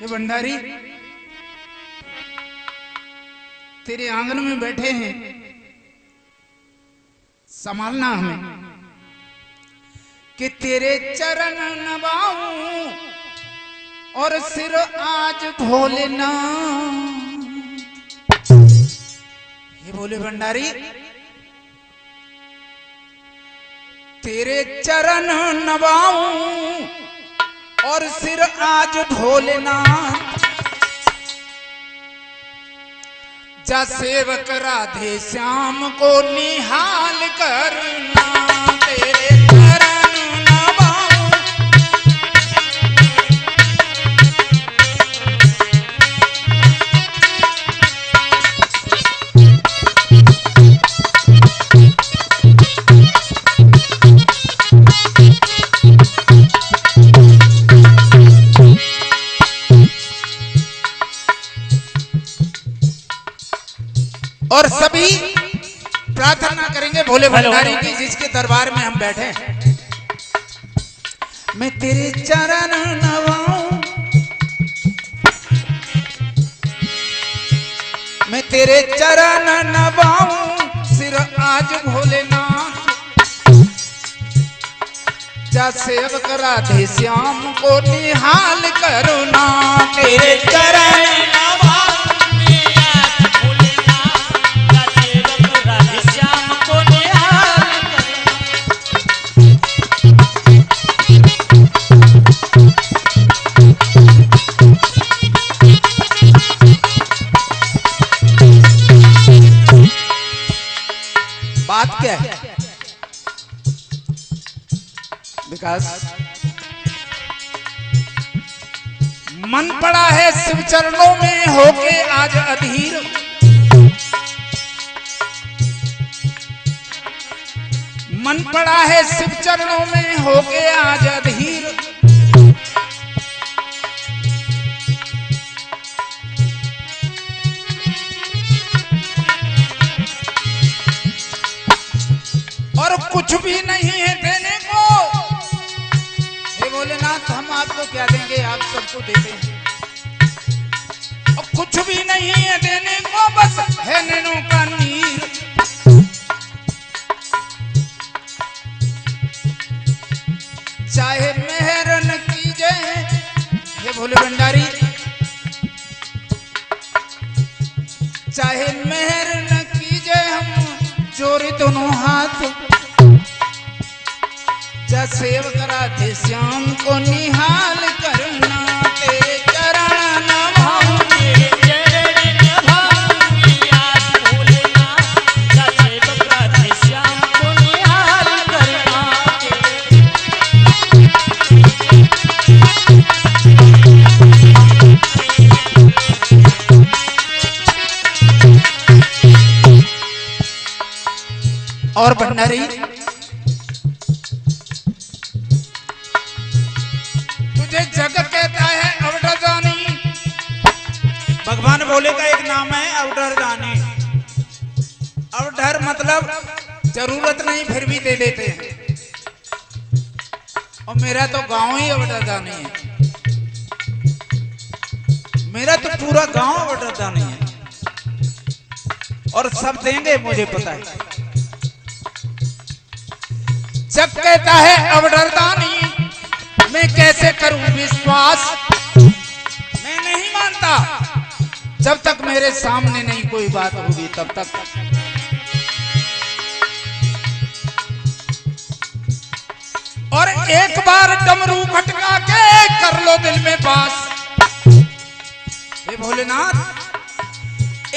ये भंडारी तेरे आंगन में बैठे हैं, संभालना हमें कि तेरे चरण नवाऊं और सिर आज भोलेना। ये बोले भंडारी तेरे चरण नवाऊं और सिर आज भोलेनाथ। जा सेवक राधे श्याम को निहाल करना, तेरे चरण नवाऊं। और सभी प्रार्थना करेंगे भोले भंडारी की जिसके दरबार में हम बैठे हैं। मैं तेरे चरण नवाऊं, मैं तेरे चरण नवाऊं, सिर आज भोलेनाथ। जा सेवक राधे श्याम को निहाल करुणा, तेरे चरण नवाऊं। बात क्या है विकास? मन पड़ा है शिव चरणों में होके आज अधीर। मन पड़ा है शिव चरणों में होके आज अधीर। और कुछ भी नहीं है देने को। हे भोलेनाथ हम आपको क्या देंगे, आप सबको देते हैं। और कुछ भी नहीं है देने को, बस है नैनों का नीर। चाहे मेहर न कीजिए हे भोले भंडारी, चाहे मेहर न कीजिए हम जोड़े दोनों हाथ। जा सेवक राधे श्याम को निहाल करना, तेरे चरण नवाऊं, तेरे चरण नवाऊं आज भोलेनाथ। जा सेवक राधे श्याम को निहाल करना, और भंडारी तुझे जग कहता है अवधरदानी। भगवान भोले का एक नाम है अवधरदानी। अवधर मतलब जरूरत नहीं फिर भी दे देते हैं। और मेरा तो गांव ही अवधरदानी है, मेरा तो पूरा गांव अवधरदानी है। और सब देंगे मुझे पता है। जग कहता है अवधरदानी, मैं कैसे करूं विश्वास। मैं नहीं मानता जब तक मेरे सामने नहीं कोई बात होगी तब तक। और एक बार डमरू खटका के कर लो दिल में पास। हे भोलेनाथ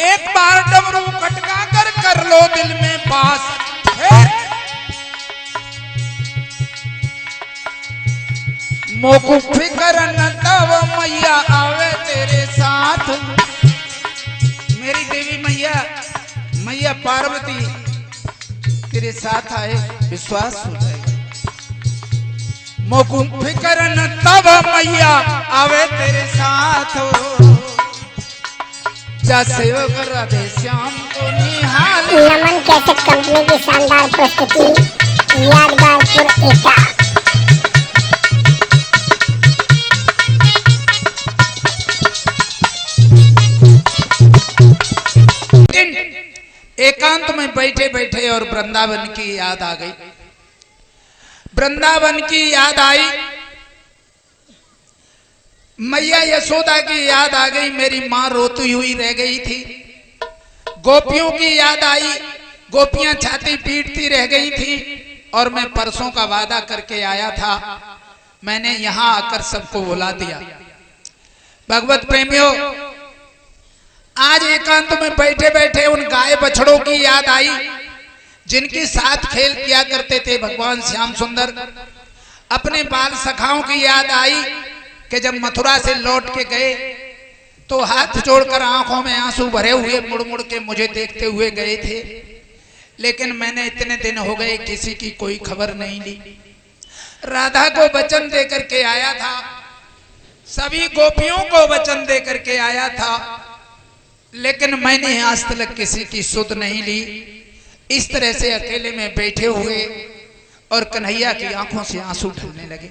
एक बार डमरू खटका कर लो दिल में पास। मोकू फिकर न तब मैया आवे तेरे साथ। मेरी देवी मैया मैया पार्वती तेरे साथ आए विश्वास हो जाएगा। मोकू फिकर न तब मैया आवे तेरे साथ। जा सेवक राधे श्याम को निहाल। नमन कैसेट कंपनी की शानदार प्रस्तुति यादगारपुर एटा। बैठे बैठे और वृंदावन की याद आ गई। वृंदावन की याद आई, मैया यशोदा की याद आ गई, मेरी माँ रोती हुई रह गई थी। गोपियों की याद आई, गोपियां छाती पीटती रह गई थी। और मैं परसों का वादा करके आया था, मैंने यहां आकर सबको बुला दिया। भगवत प्रेमियों, आज एकांत में बैठे बैठे उन गाय बछड़ों की याद आई जिनके साथ खेल किया करते थे भगवान श्याम सुंदर। अपने बाल सखाओं की याद आई कि जब मथुरा से लौट के गए तो हाथ जोड़कर आंखों में आंसू भरे हुए मुड़ मुड़ के मुझे देखते हुए गए थे, लेकिन मैंने इतने दिन हो गए किसी की कोई खबर नहीं ली। राधा को वचन दे करके आया था, सभी गोपियों को वचन दे करके आया था, लेकिन मैंने आज तक किसी की सुध नहीं ली। इस तरह से अकेले में बैठे हुए और कन्हैया की आंखों से आंसू ढलने लगे।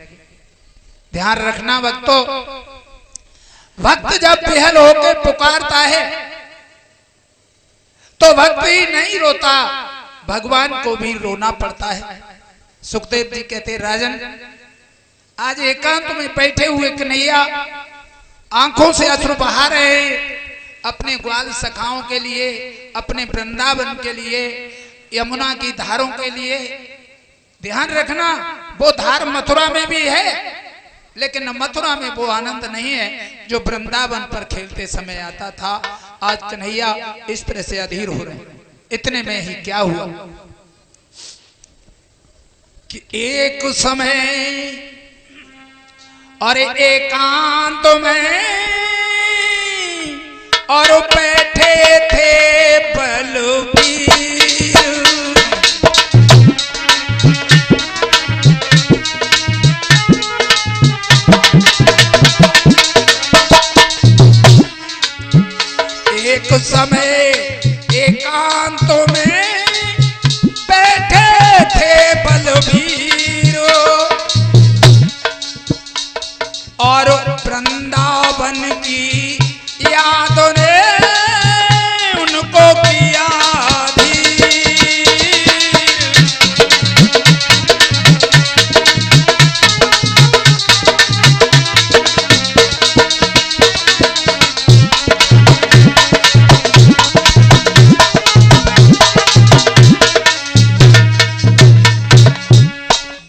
ध्यान रखना भक्तों, भक्त जब बेहल होकर पुकारता है तो भक्त ही नहीं रोता, भगवान को भी रोना पड़ता है। सुखदेव जी कहते, राजन आज एकांत में बैठे हुए कन्हैया आंखों से अश्रु बहा रहे हैं अपने ग्वाल सखाओं के लिए, अपने वृंदावन के लिए, यमुना की धारों के लिए। ध्यान रखना, वो धार मथुरा में भी है, लेकिन मथुरा में वो आनंद नहीं है जो वृंदावन पर खेलते समय आता था। आज कन्हैया इस तरह से अधीर हो रहे हैं। इतने में ही क्या हुआ कि एक समय और एकांत में और बैठे थे बलबीर, एक समय एकांत में बैठे थे बलबीर और वृंदावन की यादों ने उनको किया धीर।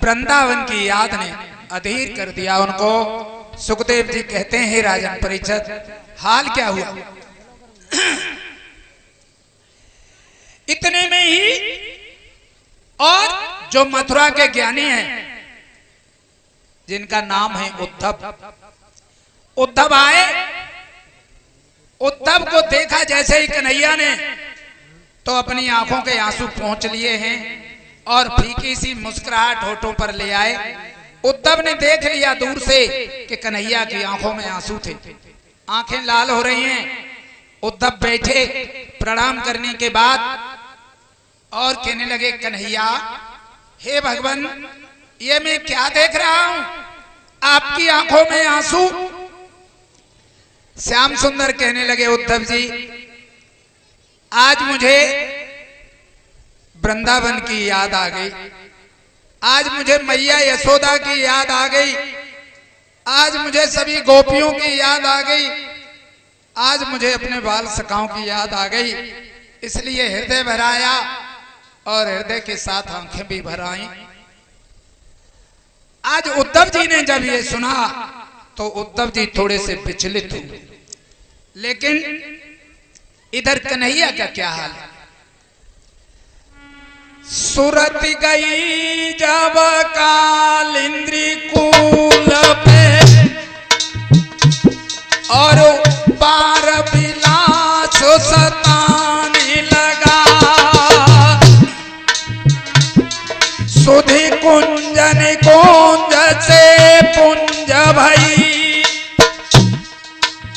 वृंदावन की याद ने अधीर कर दिया उनको। सुखदेव जी कहते हैं, राजन परीक्षित, हाल क्या हुआ? इतने में ही और जो मथुरा के ज्ञानी हैं जिनका नाम है उद्धव, उद्धव आए। उद्धव को देखा जैसे ही कन्हैया ने तो अपनी आंखों के आंसू पहुंच लिए हैं और फीकी सी मुस्कुराहट होठों पर ले आए। उद्धव ने देख लिया दूर से कि कन्हैया की आंखों में आंसू थे, आंखें लाल हो रही हैं। उद्धव बैठे प्रणाम करने के बाद और कहने लगे, कन्हैया, हे भगवान, ये मैं क्या देख रहा हूं, आपकी आंखों में आंसू। श्याम सुंदर कहने लगे, उद्धव जी, आज मुझे वृंदावन की याद आ गई, आज मुझे मैया यशोदा की याद आ गई, आज मुझे सभी गोपियों की याद आ गई, आज मुझे अपने बाल सखाओं की याद आ गई। इसलिए हृदय भराया और हृदय के साथ आंखें भी भर आई। आज उद्धव जी ने जब ये सुना तो उद्धव जी थोड़े से विचलित हुए, लेकिन इधर कन्हैया का क्या हाल है? सुरत गई जब कालिंद्री कूल पे और बार विलास सताने लगा, सुधि कुंजन कुंज से पुंज भई,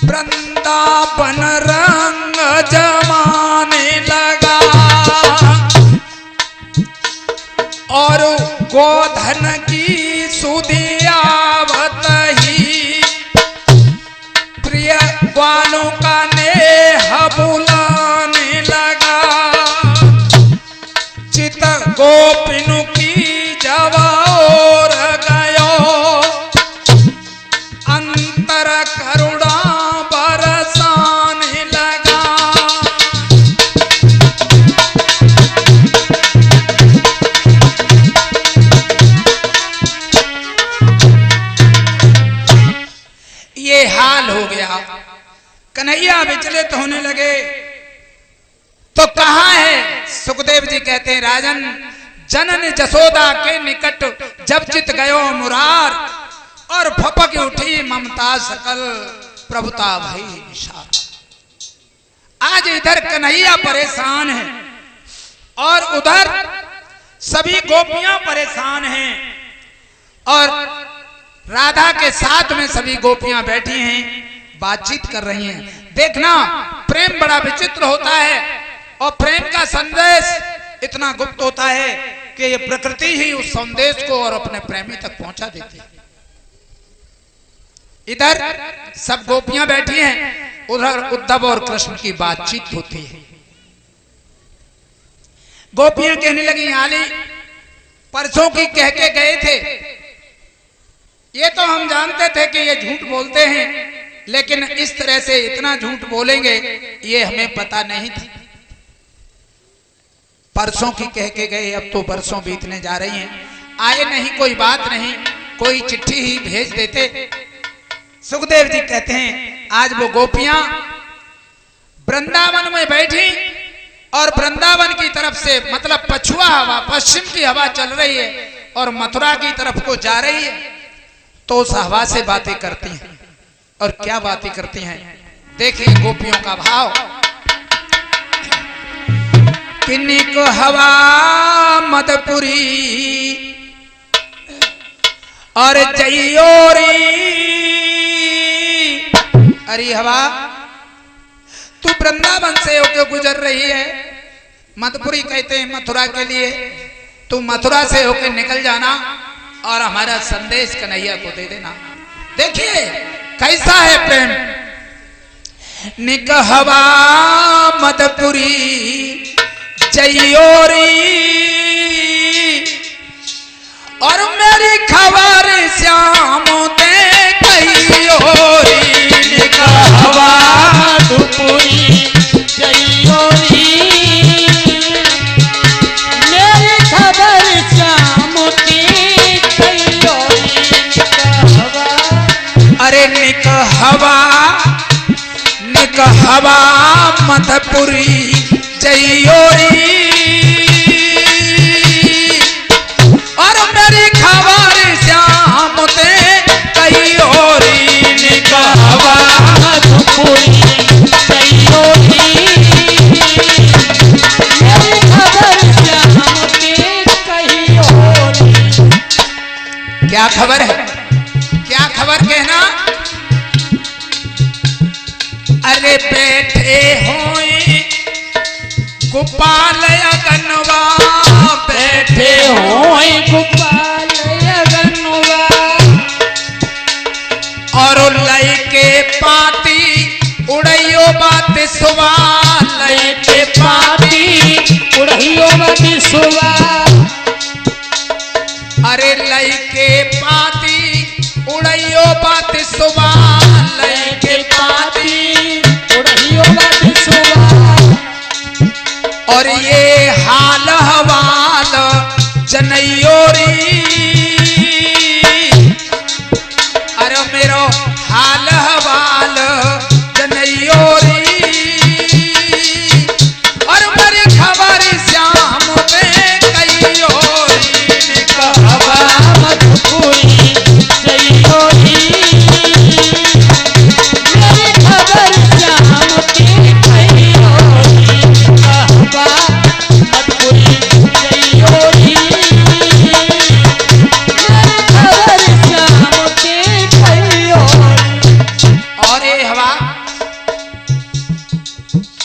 वृंदावन रंग जमाने लगा और गोधन की सुधि आवत ही प्रिय ग्वालों का नेह बुलाने लगा। गोपिनु की जवार गयो अंतर करुणा बरसाने लगा। ये हाल हो गया। कन्हैया विचलित होने लगे। तो कहाँ है? सुखदेव जी कहते हैं, राजन जनन जसोदा के निकट जब चित गयो मुरार और फपक उठी ममता सकल प्रभुता भई निशार। आज इधर कन्हैया परेशान है और उधर सभी गोपियां परेशान हैं और राधा के साथ में सभी गोपियां बैठी हैं, बातचीत कर रही हैं। देखना, प्रेम बड़ा विचित्र होता है और प्रेम का संदेश इतना गुप्त होता है कि ये प्रकृति ही उस संदेश को और अपने प्रेमी तक पहुंचा देती है। इधर सब गोपियां बैठी हैं, उधर उद्धव और कृष्ण की बातचीत होती है। गोपियां कहने लगी, आली परसों की कह के गए थे, ये तो हम जानते थे कि ये झूठ बोलते हैं, लेकिन इस तरह से इतना झूठ बोलेंगे ये हमें पता नहीं था। परसों की कह के गए, अब तो बरसों बीतने जा रही हैं, आए नहीं, कोई बात नहीं, कोई चिट्ठी ही भेज देते। सुखदेव जी कहते हैं, आज वो गोपियां वृंदावन में बैठी और वृंदावन की तरफ से मतलब पछुआ हवा, पश्चिम की हवा चल रही है और मथुरा की तरफ को जा रही है, तो उस हवा से बातें करती हैं। और क्या बातें करती हैं, देखिए गोपियों का भाव। किन्नी को हवा मदपुरी और जयोरी। अरे हवा, तू वृंदावन से होकर गुजर रही है, मदपुरी कहते हैं मथुरा के लिए, तू मथुरा से होकर निकल जाना और हमारा संदेश कन्हैया को दे देना। देखिए कैसा है प्रेम। निकहवा मदपुरी जयोरी और मेरी खबर श्याम दे कहियोरी। निकहवा मदपुरी जयोरी मेरी खबर श्याम दे कहियोरी। अरे निकहवा निकहवा मदपुरी जयोरी और मेरी खबर श्याम दे कहियोरी। निकहवा मदपुरी जयोरी मेरी खबर श्याम दे कहियोरी। क्या खबर है, क्या खबर कहना? अरे बैठे होए गोपाल अगनवा, बैठे होए गोपाल अगनवा और लय के पाती उड़ैयो बात सुबा। लय के पाती उड़ियो मती सुवा। अरे लय के पाती उड़ैयो बात सुबा। लय के पाती उड़ियो मती सुवा। और ये हाल हवाल जनयोरी। अरे मेरो हाल हवाल जनयोरी और मेरी खबर श्याम दे कहियोरी। निकहवा मदपुरी जयोरी मेरी खबर श्याम दे कहियोरी। निकहवा मदपुरी जयोरी मेरी खबर श्याम दे कहियोरी। और ये हवा,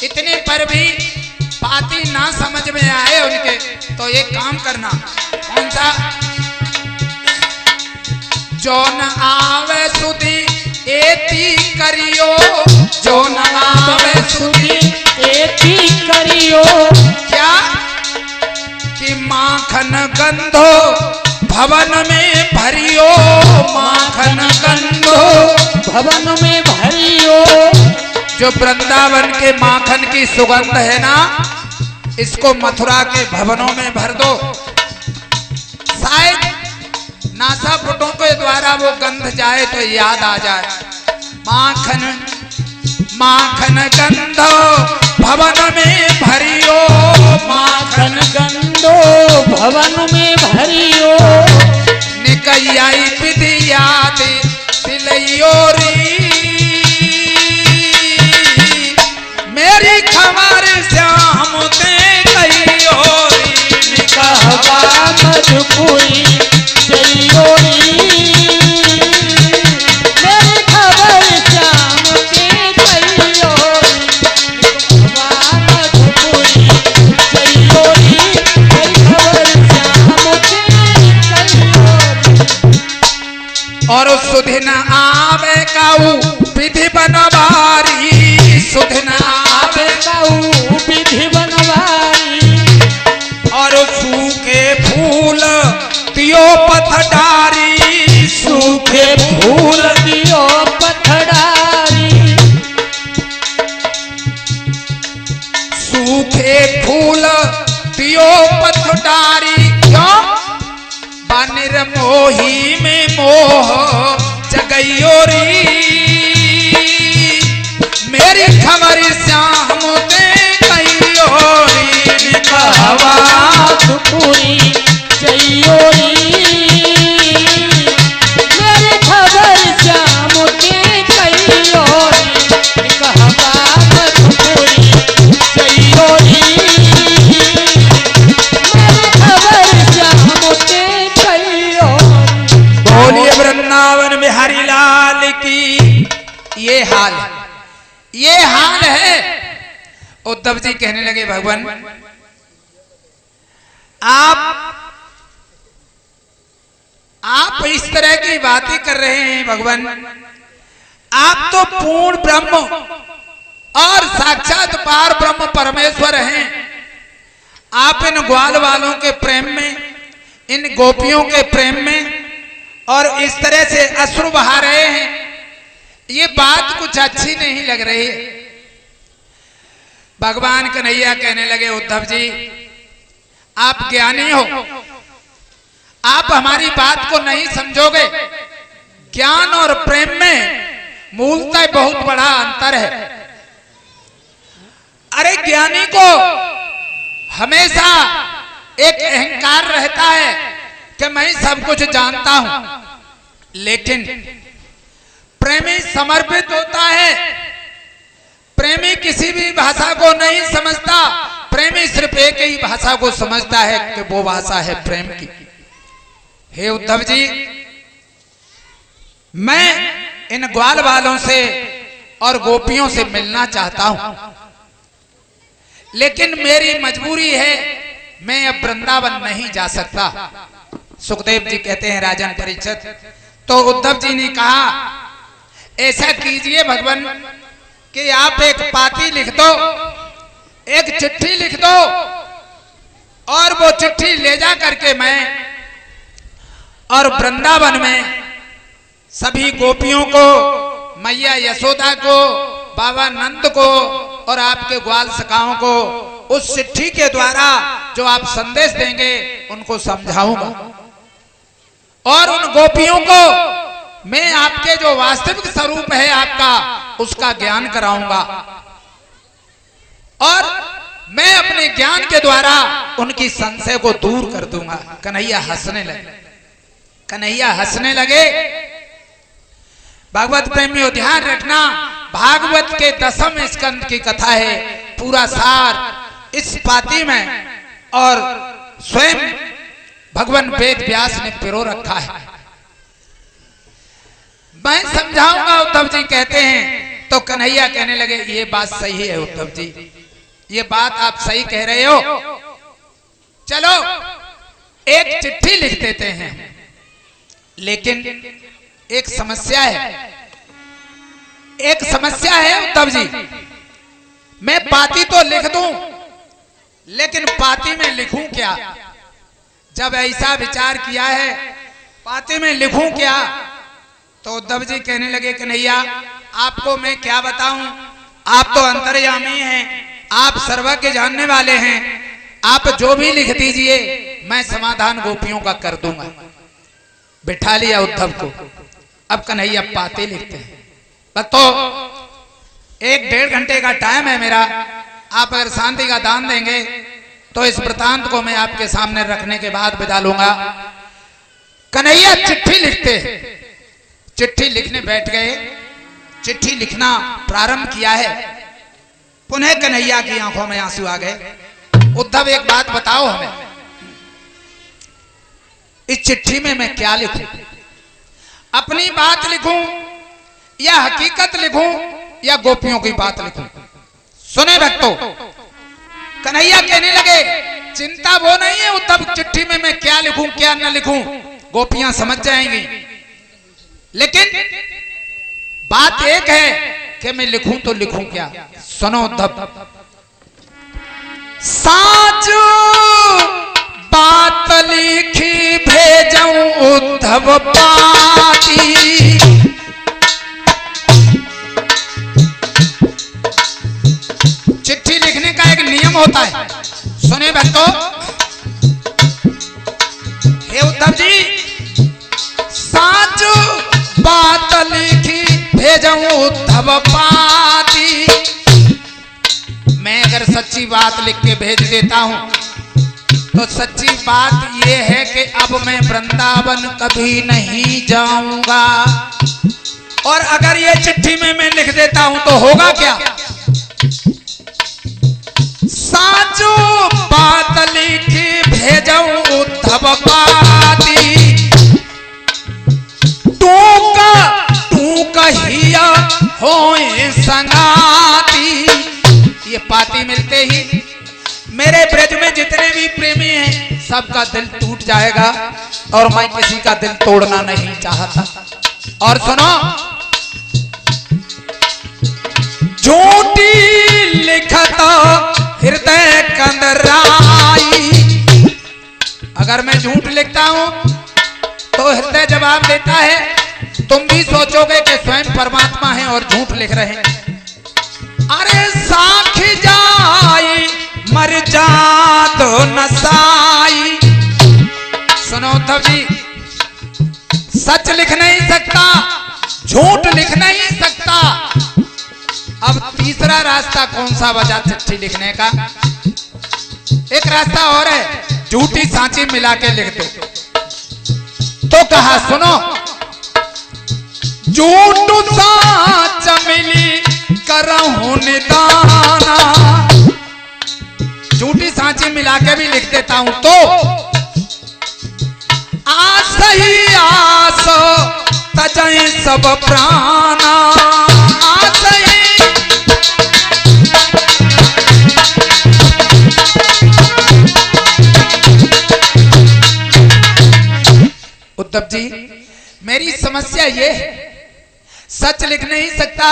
इतने पर भी बातें ना समझ में आए उनके, तो एक काम करना। कौन सा? जो न आवे सुधी एती करियो। जो न आवे सुधी एती करियो। क्या कि माख भवन में भरियो। जो वृंदावन के माखन की सुगंध है ना, इसको मथुरा के भवनों में भर दो। शायद नासापुटों के द्वारा वो गंध जाए तो याद आ जाए। माखन माखन गंधो भवन में भरियो, माखन गंधो भवन में भरियो। निकैयाई विधि याद दिलयोरी, मेरी खबर श्याम ते कहियोरी। कहवा मधुपुरी जइयोरी, मेरी खबर श्याम के कहियोरी। कहवा मधुपुरी जइयोरी, मेरी खबर श्याम के कहियोरी। और सुधिन आवे काऊ विधि बनवारी, सुधिन आवे काऊ विधि बनवारी। और सूखे फूल दियो पथडारी, सूखे फूल दियो पथडारी। सूखे फूल दियो पथडारी। क्यों? बानिर मोही में मोह जगयोरी, मेरी खबर श्याम ते कहियोरी। कहवा मधुपुरी जइयोरी, मेरी खबर श्याम के कहियोरी। कहवा मधुपुरी जइयोरी, मेरी खबर श्याम के कहियोरी। बोलिए वृंदावन बिहारी लाल की। ये हाल है, ये हाल है। उद्धव जी कहने लगे भगवान आप इस तरह की बातें कर रहे हैं भगवान, आप तो पूर्ण ब्रह्म और साक्षात पार ब्रह्म परमेश्वर हैं। आप इन ग्वाल वालों के प्रेम में, इन गोपियों के प्रेम में और इस तरह से अश्रु बहा रहे हैं, ये बात कुछ अच्छी नहीं लग रही है। भगवान कन्हैया कहने लगे उद्धव जी आप ज्ञानी हो, आप हमारी बात को नहीं समझोगे। ज्ञान और प्रेम में मूलतः बहुत बड़ा अंतर है। अरे ज्ञानी को हमेशा एक अहंकार रहता है कि मैं सब कुछ जानता हूं, लेकिन प्रेमी समर्पित होता है। प्रेमी किसी भी भाषा को नहीं समझता, प्रेमी सिर्फ एक ही भाषा को समझता है कि वो भाषा है प्रेम की। हे उद्धव जी, मैं इन ग्वाल वालों से और गोपियों से मिलना चाहता हूं, लेकिन मेरी मजबूरी है, मैं अब वृंदावन नहीं जा सकता। सुखदेव जी कहते हैं राजन परीक्षित, तो उद्धव जी ने कहा ऐसा कीजिए भगवान कि आप एक पाती लिख दो, एक चिट्ठी लिख दो, और वो चिट्ठी ले जा करके मैं और वृंदावन में सभी गोपियों को, मैया यशोदा को, बाबा नंद को और आपके ग्वाल सखाओं को उस चिट्ठी के द्वारा जो आप संदेश देंगे उनको समझाऊंगा, और उन गोपियों को मैं आपके जो वास्तविक स्वरूप है आपका उसका ज्ञान कराऊंगा, और मैं अपने ज्ञान के द्वारा उनकी संशय को दूर कर दूंगा। कन्हैया हंसने लगे, कन्हैया हंसने लगे। भागवत प्रेमियों ध्यान रखना, भागवत के 10वें स्कंद की कथा है, पूरा सार इस पाती में और स्वयं भगवान वेद व्यास ने पिरो रखा है। मैं समझाऊंगा उद्धव जी कहते हैं। तो कन्हैया कहने लगे ये बात सही है उद्धव जी, ये बात आप सही कह रहे हो, चलो एक चिट्ठी लिख देते हैं, लेकिन एक समस्या है, एक समस्या है उद्धव जी। मैं पाती तो लिख दूं, लेकिन पाती में लिखूं क्या? जब ऐसा विचार किया है, पाती में लिखूं क्या? तो उद्धव जी कहने लगे कन्हैया आपको मैं क्या बताऊं, आप तो अंतर्यामी हैं, आप सर्व के जानने वाले हैं, आप जो भी लिख दीजिए मैं समाधान गोपियों का कर दूंगा। बिठा लिया उद्धव को। अब कन्हैया पाते लिखते हैं। भक्तों 1-1.5 घंटे का टाइम है मेरा, आप अगर शांति का दान देंगे तो इस वृतांत को मैं आपके सामने रखने के बाद बिता लूंगा। कन्हैया चिट्ठी लिखते, चिट्ठी लिखने बैठ गए, चिट्ठी लिखना प्रारंभ किया है। पुनः कन्हैया की आंखों में आंसू आ गए। उद्धव एक बात बताओ हमें, इस चिट्ठी में मैं क्या लिखूं, अपनी बात लिखूं या हकीकत लिखूं या गोपियों की बात लिखूं। सुने भक्तों, कन्हैया कहने लगे चिंता वो नहीं है उद्धव, चिट्ठी में मैं क्या लिखूं क्या न लिखूं गोपियां समझ जाएंगी, लेकिन बात एक है कि मैं लिखूं तो लिखूं क्या। सुनो उद्धव, साच बात लिखी भेजूं उद्धव पाती, चिट्ठी लिखने का एक नियम होता है। सुने भक्तों, हे उद्धव जी साच बात लिखी भेजूं उद्धव पाती, मैं अगर सच्ची बात लिख के भेज देता हूं तो सच्ची बात यह है कि अब मैं वृंदावन कभी नहीं जाऊंगा, और अगर ये चिट्ठी में मैं लिख देता हूं तो होगा क्या। साचो बात लिखी भेजूं उद्धव पाती, तू कहिया होए संगाती। ये पाती मिलते ही मेरे ब्रज में जितने भी प्रेमी हैं सबका दिल टूट जाएगा, और मैं किसी का दिल तोड़ना नहीं चाहता। और सुनो, झूठी लिखत हृदय कंदराई, अगर मैं झूठ लिखता हूं तो हृदय जवाब देता है, तुम भी सोचोगे कि स्वयं परमात्मा है और झूठ लिख रहे हैं। अरे साख जाई मर जात नसाई। सुनो उद्धव जी, सच लिख नहीं सकता, झूठ लिख नहीं सकता। अब तीसरा रास्ता कौन सा बचा चिट्ठी लिखने का। एक रास्ता और है, झूठी सांची मिला के लिख दो। तो कहा सुनो, झूठ साच मिली करहूं निदाना, झूठी सांची मिला के भी लिख देता हूं तो आस ही आस तजय सब प्राणा, आस ही। उद्धव जी मेरी समस्या ये है, सच लिख नहीं सकता,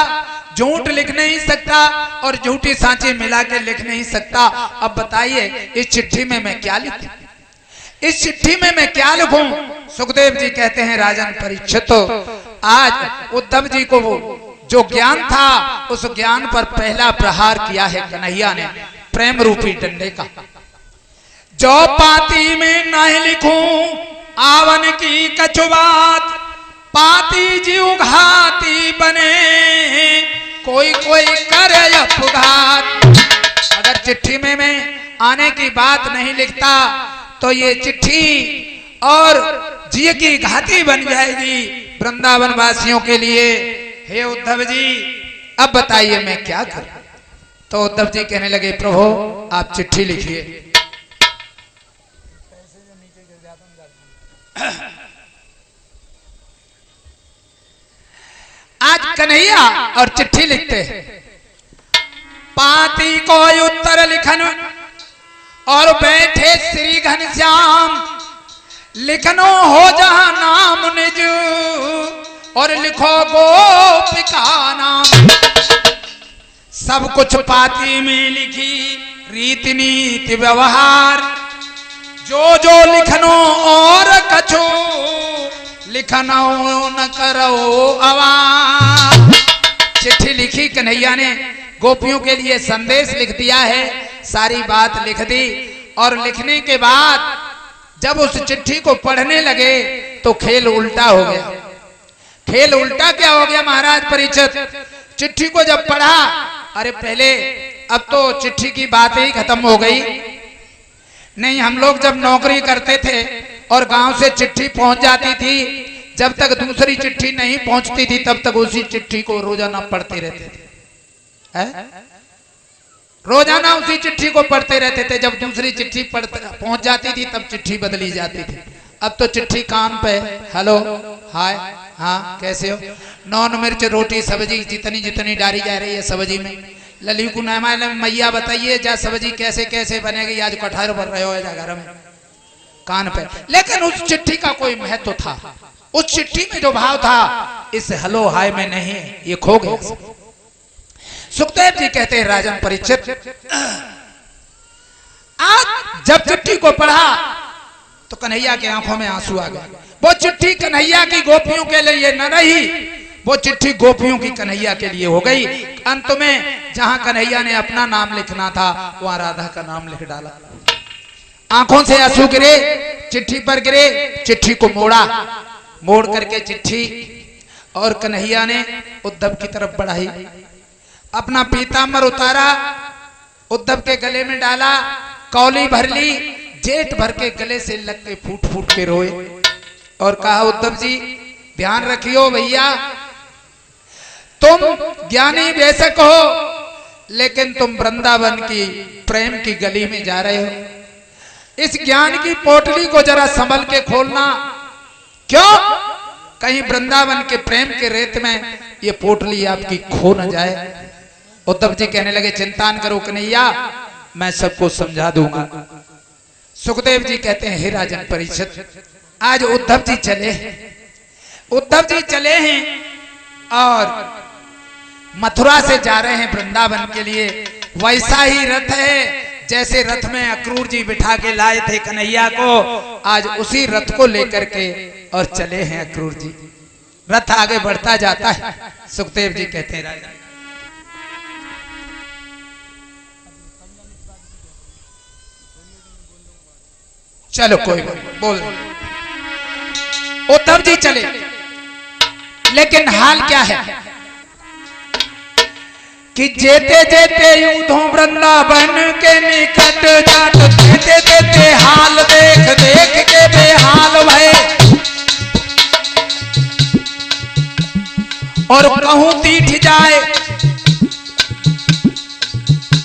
झूठ लिख नहीं सकता और झूठी सांची मिला के लिख नहीं सकता। अब बताइए इस चिट्ठी में मैं क्या लिखूं, इस चिट्ठी में मैं क्या लिखूं। सुखदेव जी कहते हैं राजन परीक्षित, आज उद्धव जी को वो जो ज्ञान था उस ज्ञान पर पहला प्रहार किया है कन्हैया ने प्रेम रूपी डंडे का। जो पाती में नहीं लिखूं आवन की कछु बात, पाती जीव घाती बने कोई कोई करे अपघात। अगर चिट्ठी में मैं आने की बात नहीं लिखता तो ये चिट्ठी और जी की घाती बन जाएगी वृंदावन वासियों के लिए। हे उद्धव जी अब बताइए मैं क्या करूं। तो उद्धव जी कहने लगे प्रभु आप चिट्ठी लिखिए। आज कन्हैया और चिट्ठी लिखते हैं, पाती को उत्तर लिखन और बैठे श्री घनश्याम, लिखनो हो जहां नाम निज और लिखो गोपिका नाम। सब कुछ पाती में लिखी रीति नीति व्यवहार, जो जो लिखनो और कछु लिखनो न करो आवाज। चिट्ठी लिखी, कन्हैया ने गोपियों के लिए संदेश लिख दिया है, सारी बात लिख दी। और लिखने के बाद जब उस चिट्ठी को पढ़ने लगे तो खेल उल्टा हो गया। खेल उल्टा क्या हो गया महाराज परीक्षित? चिट्ठी को जब पढ़ा, अरे पहले अब तो चिट्ठी की बात ही खत्म हो गई। नहीं, हम लोग जब नौकरी करते थे और गांव से चिट्ठी पहुंच जाती थी, जब तक दूसरी चिट्ठी नहीं पहुंचती थी तब तक उसी चिट्ठी को रोजाना पढ़ते रहते थे। है? रोजाना उसी चिट्ठी को पढ़ते रहते थे। जब दूसरी चिट्ठी पहुंच जाती थी तब चिट्ठी बदली जाती थी। अब तो चिट्ठी कान पे, हेलो, हाय, हाँ, कैसे हो, नॉन मिर्च रोटी सब्जी जितनी जितनी डाली जा रही है सब्जी में। लली को मैया बताइए जा सब्जी कैसे कैसे बनेगी, आज कटहर भर रहे हो जा घर में, कान पे। लेकिन उस चिट्ठी का कोई महत्व था, उस चिट्ठी में जो भाव था इस हेलो हाय में नहीं, ये खो गया। सुखदेव जी कहते हैं राजन परीक्षित, आज जब चिट्ठी को पढ़ा तो कन्हैया की आंखों में आंसू आ गए। वो चिट्ठी कन्हैया की गोपियों के लिए न रही, वो चिट्ठी गोपियों की कन्हैया के लिए हो गई। अंत में जहां कन्हैया ने अपना नाम लिखना था वहां राधा का नाम लिख डाला। आंखों से आंसू गिरे, चिट्ठी पर गिरे, चिट्ठी को मोड़ा, मोड़ करके चिट्ठी और कन्हैया ने उद्धव की तरफ बढ़ाई। अपना पीतांबर उतारा, उद्धव के गले में डाला, कौली भर ली, जेठ भर के गले से लग के फूट फूट के रोए और कहा उद्धव जी ध्यान रखियो भैया, तुम ज्ञानी बेशक हो लेकिन तुम वृंदावन की प्रेम की गली में जा रहे हो। इस ज्ञान की पोटली को जरा संभल के खोलना, क्यों? कहीं वृंदावन के प्रेम के रेत में ये पोटली आपकी खो न जाए। उद्धव जी कहने लगे चिंता न करो कन्हैया, मैं सबको समझा दूंगा। सुखदेव जी कहते हैं हे राजन परीक्षित, आज उद्धव जी चले, उद्धव जी चले हैं और मथुरा से जा रहे हैं वृंदावन के लिए। वैसा ही रथ है जैसे रथ में अक्रूर जी बिठा के लाए थे कन्हैया को, आज उसी रथ को लेकर के और चले हैं अक्रूर जी। रथ आगे बढ़ता जाता है। सुखदेव जी कहते हैं राजा, चलो कोई बोल। उद्धव जी चले, लेकिन हाल क्या है कि जेते जेते यूं वृंदावन के निकट जात, जेते जेते हाल देख देख के बेहाल भये। और कहूं दीठ जाए,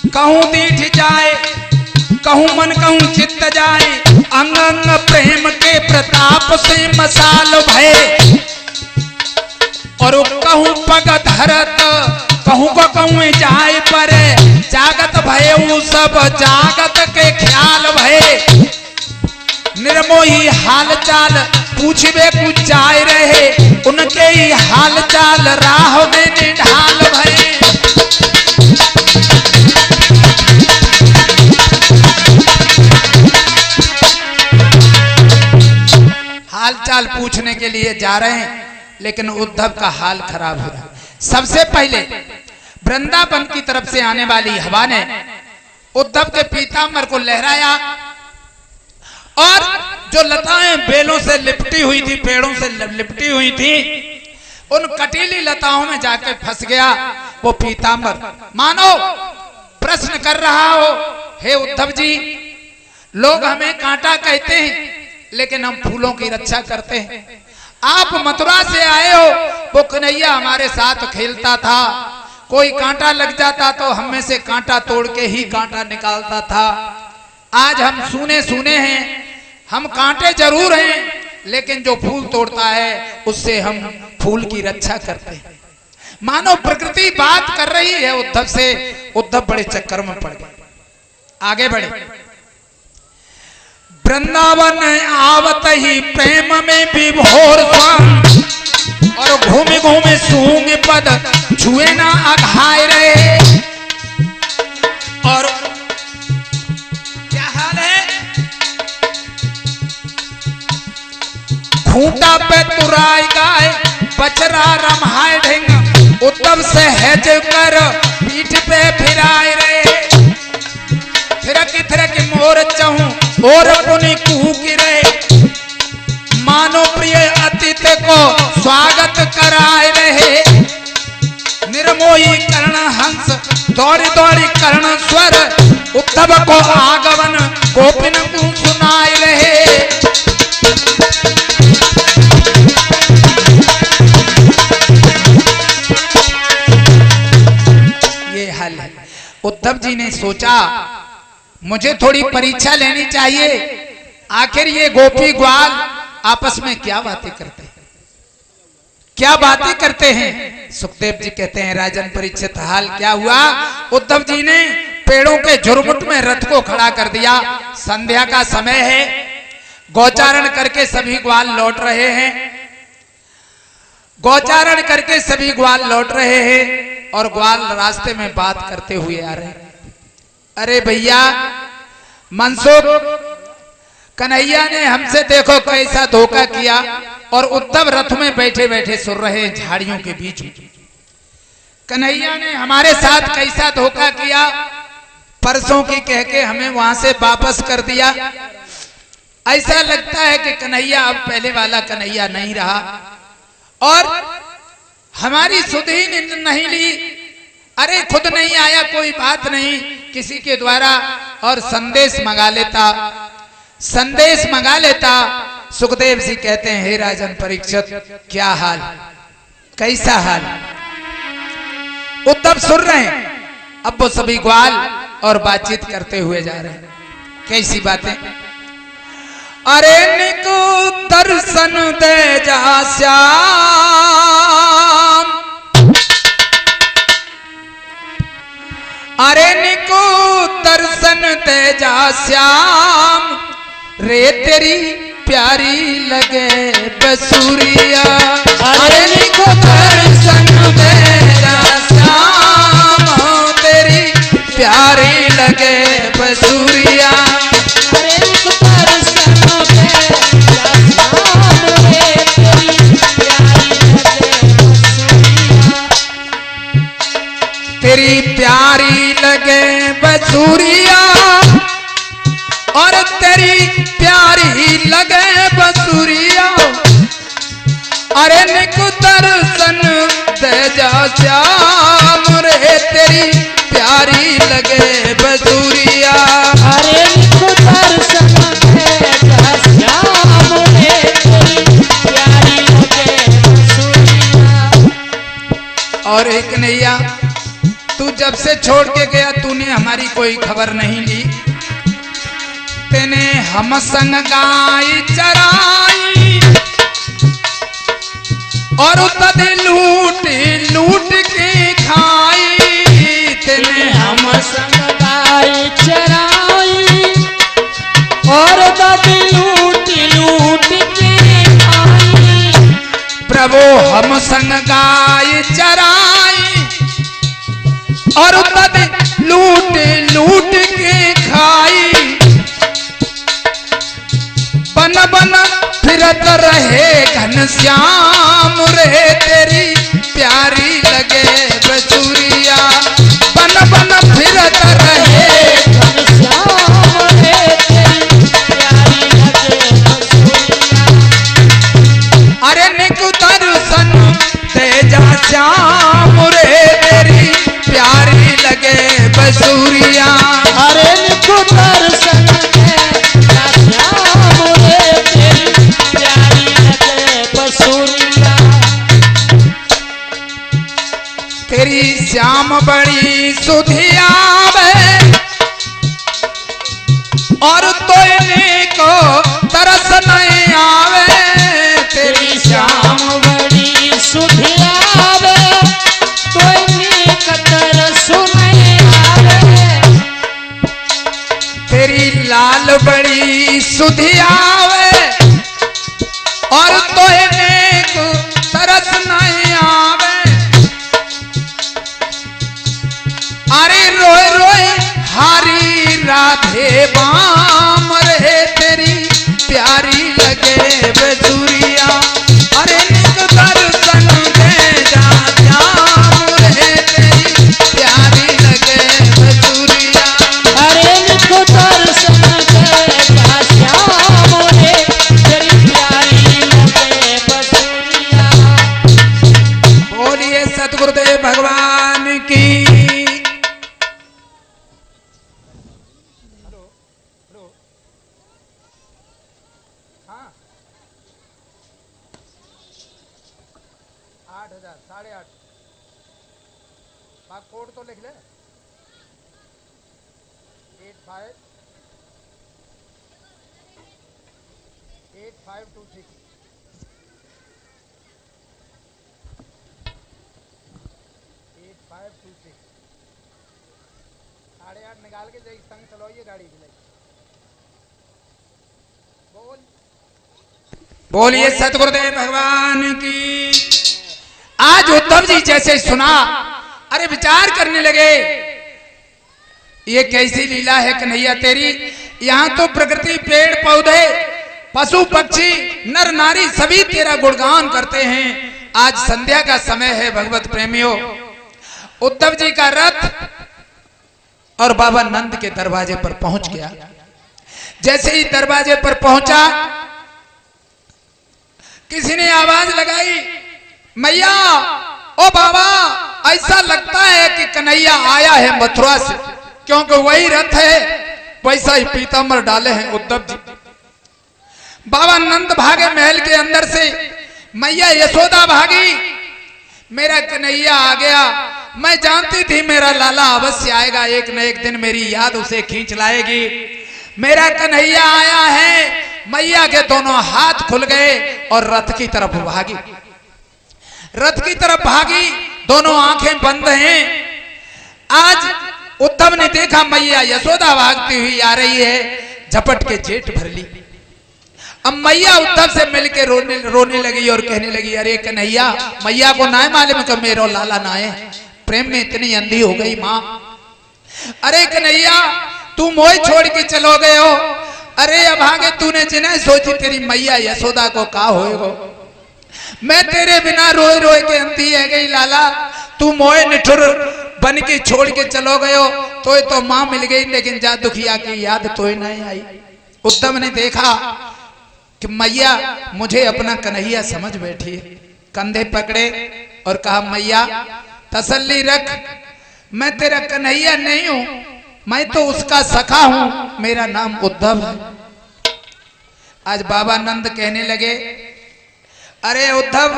कहूं दीठ जाए, कहूं मन कहूं चित्त जाए, अंग अंग प्रेम के प्रताप से मसाल भये। और कहूं पग धरत, कहूं को कहूं जाए पर, जागत भये सब जागत के ख्याल भये। निर्मोही हाल चाल पूछबे कुछ जाए रहे, उनके ही हाल चाल राह में निढाल भये। हाल चाल पूछने के लिए जा रहे हैं, लेकिन उद्धव का हाल खराब हो रहा है। सबसे पहले वृंदावन की तरफ से आने वाली हवा ने उद्धव के पीतांबर को लहराया और जो लताएं बेलों से लिपटी हुई थी, पेड़ों से लिपटी हुई थी, उन कटीली लताओं में जाके फंस गया वो पीतांबर। मानो प्रश्न कर रहा हो, हे उद्धव जी, लोग हमें कांटा कहते हैं लेकिन हम फूलों की रक्षा करते हैं। आप मथुरा से आए हो, वो कन्हैया हमारे साथ खेलता था, कोई कांटा लग जाता तो हम में से कांटा तोड़ के ही कांटा निकालता था। आज हम सुने सुने हैं, हम कांटे जरूर हैं लेकिन जो फूल तोड़ता है उससे हम फूल की रक्षा करते हैं। मानो प्रकृति बात कर रही है उद्धव से। उद्धव बड़े चक्कर में पड़ गए, आगे बढ़े। वृंदावन आवत ही प्रेम में विभोर स्वाम, और घूमे घूमे सूंग पद छुए ना अघाय रहे। और क्या हाल है, खूंटा पे तुराई गाय बचरा रमाए ढेंग उद्धव से हैज कर पीठ पे फिराए रे थिरक मोर चहूं और पुनि कूक रे मानो प्रिय अतिथि को स्वागत कराए रहे निर्मोही कर्ण हंस दौड़ी दौड़ी कर्ण स्वर उद्धव को आगमन गोपिन को सुनाए रहे ये हल है। उद्धव जी ने सोचा मुझे थोड़ी परीक्षा लेनी चाहिए आखिर ये गोपी ग्वाल आपस में क्या बातें करते हैं क्या बातें करते हैं। सुखदेव जी कहते हैं राजन परीक्षित हाल क्या हुआ। उद्धव जी ने पेड़ों के झुरमुट में रथ को खड़ा कर दिया। संध्या का समय है गौचारण करके सभी ग्वाल लौट रहे हैं गौचारण करके सभी ग्वाल लौट रहे हैं और ग्वाल रास्ते में बात करते हुए आ रहे हैं। अरे भैया मनसुख कन्हैया ने हमसे देखो कैसा धोखा किया और उद्धव रथ में बैठे बैठे सुन रहे हैं झाड़ियों के बीच में। कन्हैया ने हमारे साथ कैसा धोखा किया परसों की कह के हमें वहां से वापस कर दिया। ऐसा लगता है कि कन्हैया अब पहले वाला कन्हैया नहीं रहा और हमारी सुध ही नहीं ली। अरे खुद नहीं आया कोई बात नहीं किसी के द्वारा और संदेश मंगा लेता। सुखदेव जी कहते हैं हे राजन परीक्षित क्या हाल कैसा हाल। उद्धव सुन रहे हैं अब वो सभी ग्वाल और बातचीत करते हुए जा रहे हैं। कैसी बातें। अरे निको दर्शन दे जा श्याम अरे निको दर्शन दे जा श्याम रे तेरी प्यारी लगे बसूरिया। अरे निको दर्शन दे जा श्याम तेरी प्यारी लगे बसूरिया। अरे निको दर्शन दे जा श्याम रे तेरी प्यारी लगे बसूरिया। तेरी प्यारी लगे बसूरिया और तेरी प्यारी लगे बसूरिया। अरे निको दर्शन दे जा श्याम रे तेरी प्यारी लगे बसूरिया। अरे निको दर्शन दे जा श्याम रे तेरी प्यारी लगे बसूरिया। और एक नैया तू जब से छोड़ के गया तूने हमारी कोई खबर नहीं ली। तेने हम संग गाय चराई और तद लूट लूट के खाई। तेने हम संग गाय चराई और दद लूट लूट के खाई। प्रभु हम संग गाय चराई और तद लूट लूट के खाई। बन बन फिरत रहे घनश्याम रे तेरी प्यारी लगे बसूरिया। बन बन फिरत रहे घनश्याम रे तेरी प्यारी लगे बसूरिया। अरे निको दर्शन दे जा श्याम रे तेरी प्यारी लगे बसूरिया। अरे निको दर्शन दे जा श्याम रे तेरी प्यारी लगे बसूरिया। तेरी श्याम बड़ी सुधियावे और तोयने को तरस नहीं आवे। तेरी श्याम बड़ी सुधियावे कोई कतर सुने आवे। तेरी लाल बड़ी सुधियावे और तोयने को तरस नहीं आवे। अरे रोए रोए हारी राधे बाम रे तेरी प्यारी लगे सतगुरुदेव भगवान की। हाँ 8,000 8,500 बाग कोड तो लिख ले 8526 8526 8,500 निकाल के जाइए संग चलो ये गाड़ी के लिए बोलिए सतगुरुदेव भगवान की। आज उद्धव जी जैसे सुना अरे विचार करने लगे ये कैसी लीला है कन्हैया तेरी। यहाँ तो प्रकृति पेड़ पौधे पशु पक्षी नर नारी सभी तेरा गुणगान करते हैं। आज संध्या का समय है भगवत प्रेमियों। उद्धव जी का रथ और बाबा नंद के दरवाजे पर पहुंच गया। जैसे ही दरवाजे पर पहुंचा किसी ने आवाज लगाई मैया ओ बाबा ऐसा लगता है कि कन्हैया आया है मथुरा से, क्योंकि वही रथ है वैसा ही पीताम्बर डाले हैं उद्धव जी। बाबा नंद भागे महल के अंदर से, मैया यशोदा भागी, मेरा कन्हैया आ गया। मैं जानती थी मेरा लाला अवश्य आएगा, एक न एक दिन मेरी याद उसे खींच लाएगी। मेरा कन्हैया आया है। मैया के दोनों हाथ खुल गए और रथ की तरफ भागी। रथ की तरफ भागी, दोनों आंखें बंद हैं। आज उद्धव ने देखा मैया यशोदा भागती हुई आ रही है, झपट के जेठ भर ली। अब मैया उद्धव से मिलके रोने लगी और कहने लगी अरे कन्हैया, मैया को ना मालूम कि मेरो लाला ना है, प्रेम में इतनी अंधी हो गई माँ। अरे कन्हैया तू मोह छोड़ के चलो गए हो। अरे अब आगे तूने जिन्हें सोची तेरी मैया यशोदा को का होएगो। मैं तेरे बिना रोए रोए के अंधी है गई लाला। तू मोह निठुर बन के छोड़ के चलो गए हो तो माँ मिल गई, लेकिन जा दुखिया की याद तो नहीं आई। उद्धव ने देखा कि मैया मुझे अपना कन्हैया समझ बैठी है, कंधे पकड़े और कहा मैया तसल्ली रख, मैं तेरा कन्हैया नहीं हूं, मैं तो उसका सखा हूं, मेरा नाम उद्धव है। आज बाबा नंद कहने लगे अरे उद्धव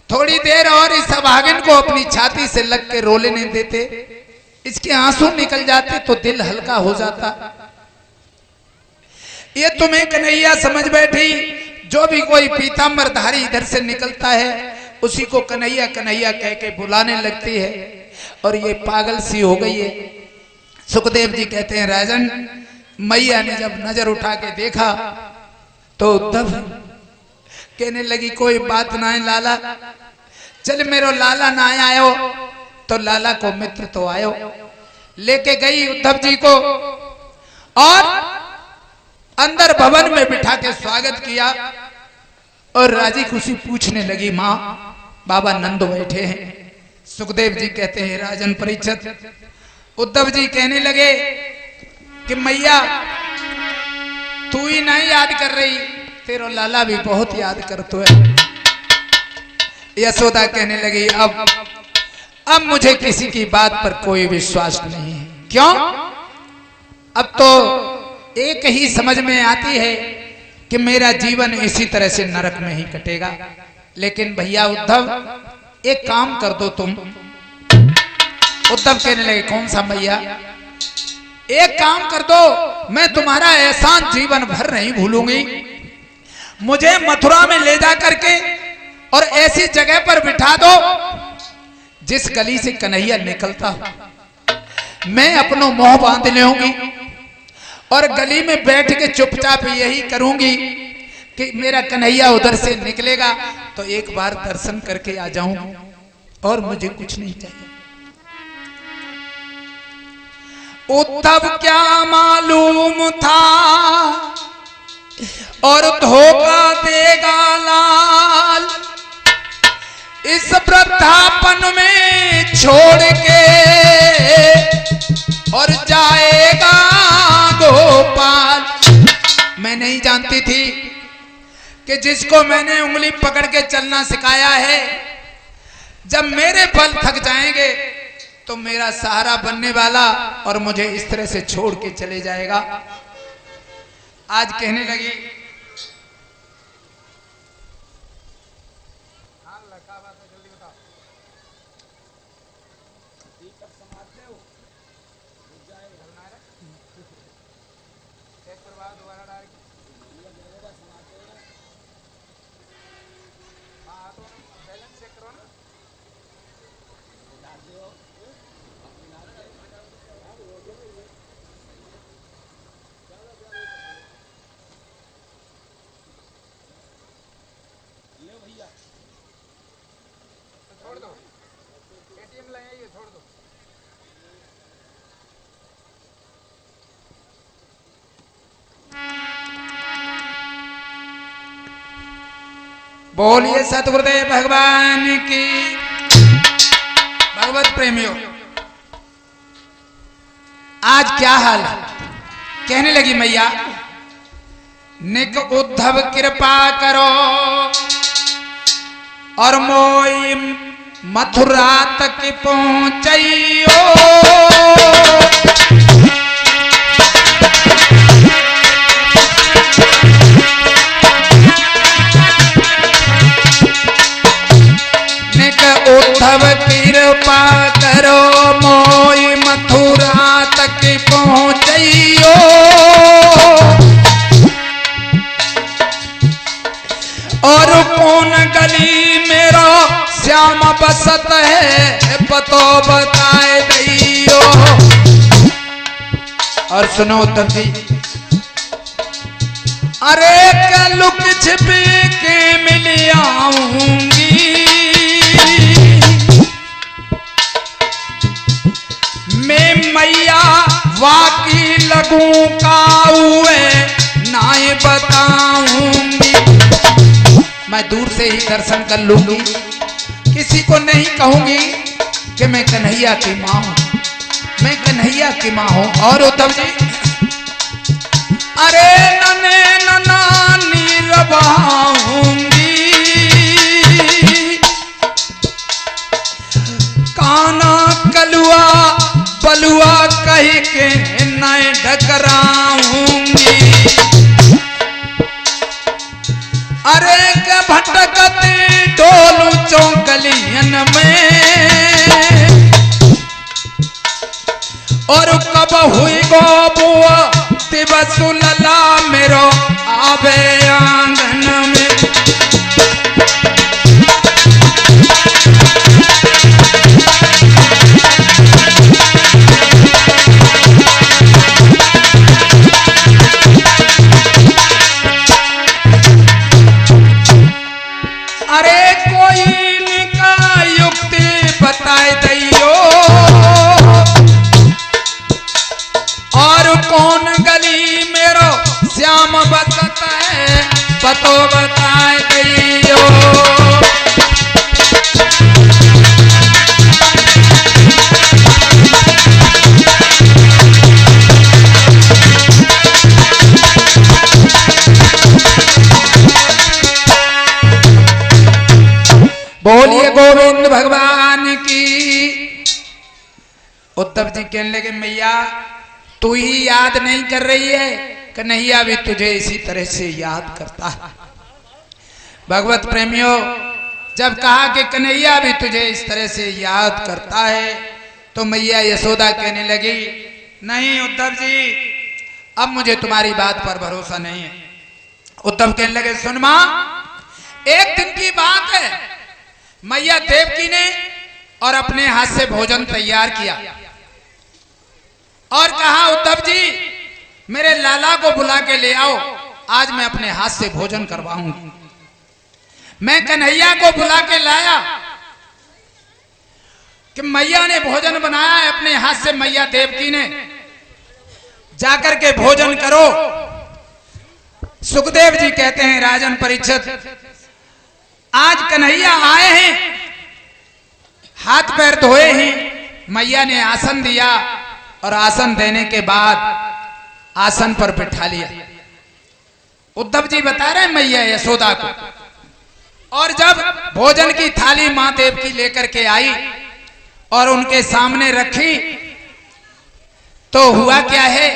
थोड़ी देर और इस अभागिन को अपनी छाती से लग के रोले नहीं देते, इसके आंसू निकल जाते तो दिल हल्का हो जाता। ये तुम्हें कन्हैया समझ बैठी, जो भी कोई पीताम्बरधारी इधर से निकलता है उसी को कन्हैया कन्हैया कह के बुलाने लगती है और ये पागल सी हो गई है। सुखदेव जी कहते हैं राजन, मैया ने जब नजर उठा के देखा तो उद्धव कहने लगी कोई बात ना है लाला, चल मेरो लाला ना आयो तो लाला को मित्र तो आयो। लेके गई उद्धव जी को और अंदर भवन में बिठा के स्वागत किया और राजी खुशी पूछने लगी माँ बाबा नंद बैठे हैं। सुखदेव जी कहते हैं राजन परीक्षित, उद्धव जी कहने लगे कि मैया तू ही नहीं याद कर रही, तेरा लाला भी बहुत याद करतो है। यशोदा कहने लगी अब मुझे किसी की बात पर कोई विश्वास नहीं है। क्यों? अब तो एक ही समझ में आती है कि मेरा जीवन इसी तरह से नरक में ही कटेगा। लेकिन भैया उद्धव एक काम कर दो तुम। उद्धव कहने लगे कौन सा भैया? एक काम कर दो, मैं तुम्हारा एहसान जीवन भर नहीं भूलूंगी। मुझे मथुरा में ले जा करके और ऐसी जगह पर बिठा दो जिस गली से कन्हैया निकलता हो मैं अपनो मोह बांध लूंगी और गली में बैठ के चुपचाप यही करूंगी कि मेरा कन्हैया उधर से निकलेगा तो एक बार दर्शन करके आ जाऊं और मुझे कुछ नहीं चाहिए। उद्धव क्या मालूम था और धोखा देगा लाल, इस वृद्धापन में छोड़ के और जाएगा गोपाल। मैं नहीं जानती थी कि जिसको मैंने उंगली पकड़ के चलना सिखाया है जब मेरे बल थक जाएंगे तो मेरा सहारा बनने वाला और मुझे इस तरह से छोड़ के चले जाएगा। आज कहने लगी छोड़ दो, एटीएम ले आइए, छोड़ दो। बोलिए सतगुरुदेव भगवान की। भगवत प्रेमियों, आज क्या हाल है? कहने लगी मैया, निक उद्धव कृपा करो और मोई मथुरा तक पहुंचइयो। निक उद्धव कृपा करो मोई मथुरा तक पहुंचइयो। और कौन गली मेरा श्याम बसत है पतो बताए दैयो। और सुनो उद्धव जी, अरे लुक छिप के मिल आऊंगी। मैं मैया वाकी लगूं काऊए नाई बताऊंगी। मैं दूर से ही दर्शन कर लूंगी, किसी को नहीं कहूंगी कि मैं कन्हैया की मां हूं, मैं कन्हैया की मां हूं। और उद्धव जी, अरे नने नानी रवाऊंगी। काना कलुआ बलुआ कह के नए डकराऊंगी। अरे के भटकते डोलू चौकलियन में। और कब हुई गो बुआ दिवस लला मेरो आवे आंगन में। अरे कोई इनका युक्ति बताए दैयो। और कौन गली मेरो श्याम बसत है पतो बताए दैयो। बोलिए गोविंद भगवान की। उद्धव जी कहने लगे, मैया तू ही याद नहीं कर रही है, कन्हैया भी तुझे इसी तरह से याद करता है। भगवत प्रेमियों, जब कहा कि कन्हैया भी तुझे इस तरह से याद करता है तो मैया यशोदा कहने लगी, नहीं उद्धव जी, अब मुझे तुम्हारी बात पर भरोसा नहीं है। उद्धव कहने लगे, सुन मां, एक दिन की बात है, मैया देवकी ने और अपने हाथ से भोजन तैयार किया और कहा, उद्धव जी मेरे लाला को बुला के ले आओ, आज मैं अपने हाथ से भोजन करवाऊंगी। मैं कन्हैया को बुला के लाया कि मैया ने भोजन बनाया है अपने हाथ से, मैया देवकी ने, जाकर के भोजन करो। सुखदेव जी कहते हैं, राजन परीक्षित, आज कन्हैया आए हैं, हाथ पैर धोए ही मैया ने आसन दिया और आसन देने के बाद आसन पर बिठा लिया। उद्धव जी बता रहे हैं मैया यशोदा को। और जब भोजन की थाली मां देव की लेकर के आई और उनके सामने रखी, तो हुआ क्या है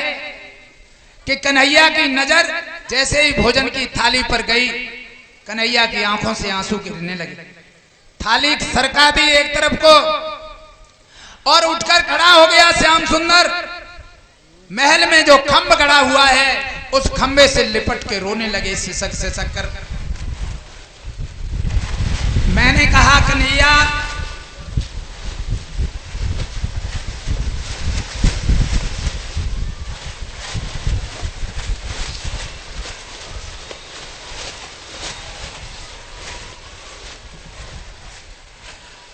कि कन्हैया की नजर जैसे ही भोजन की थाली पर गई, कन्हैया की आंखों से आंसू गिरने लगे। थाली सरका दी एक तरफ को और उठकर खड़ा हो गया श्याम सुंदर। महल में जो खंभ गड़ा हुआ है उस खंभे से लिपट के रोने लगे, सिसक सिसक कर। मैंने कहा कन्हैया,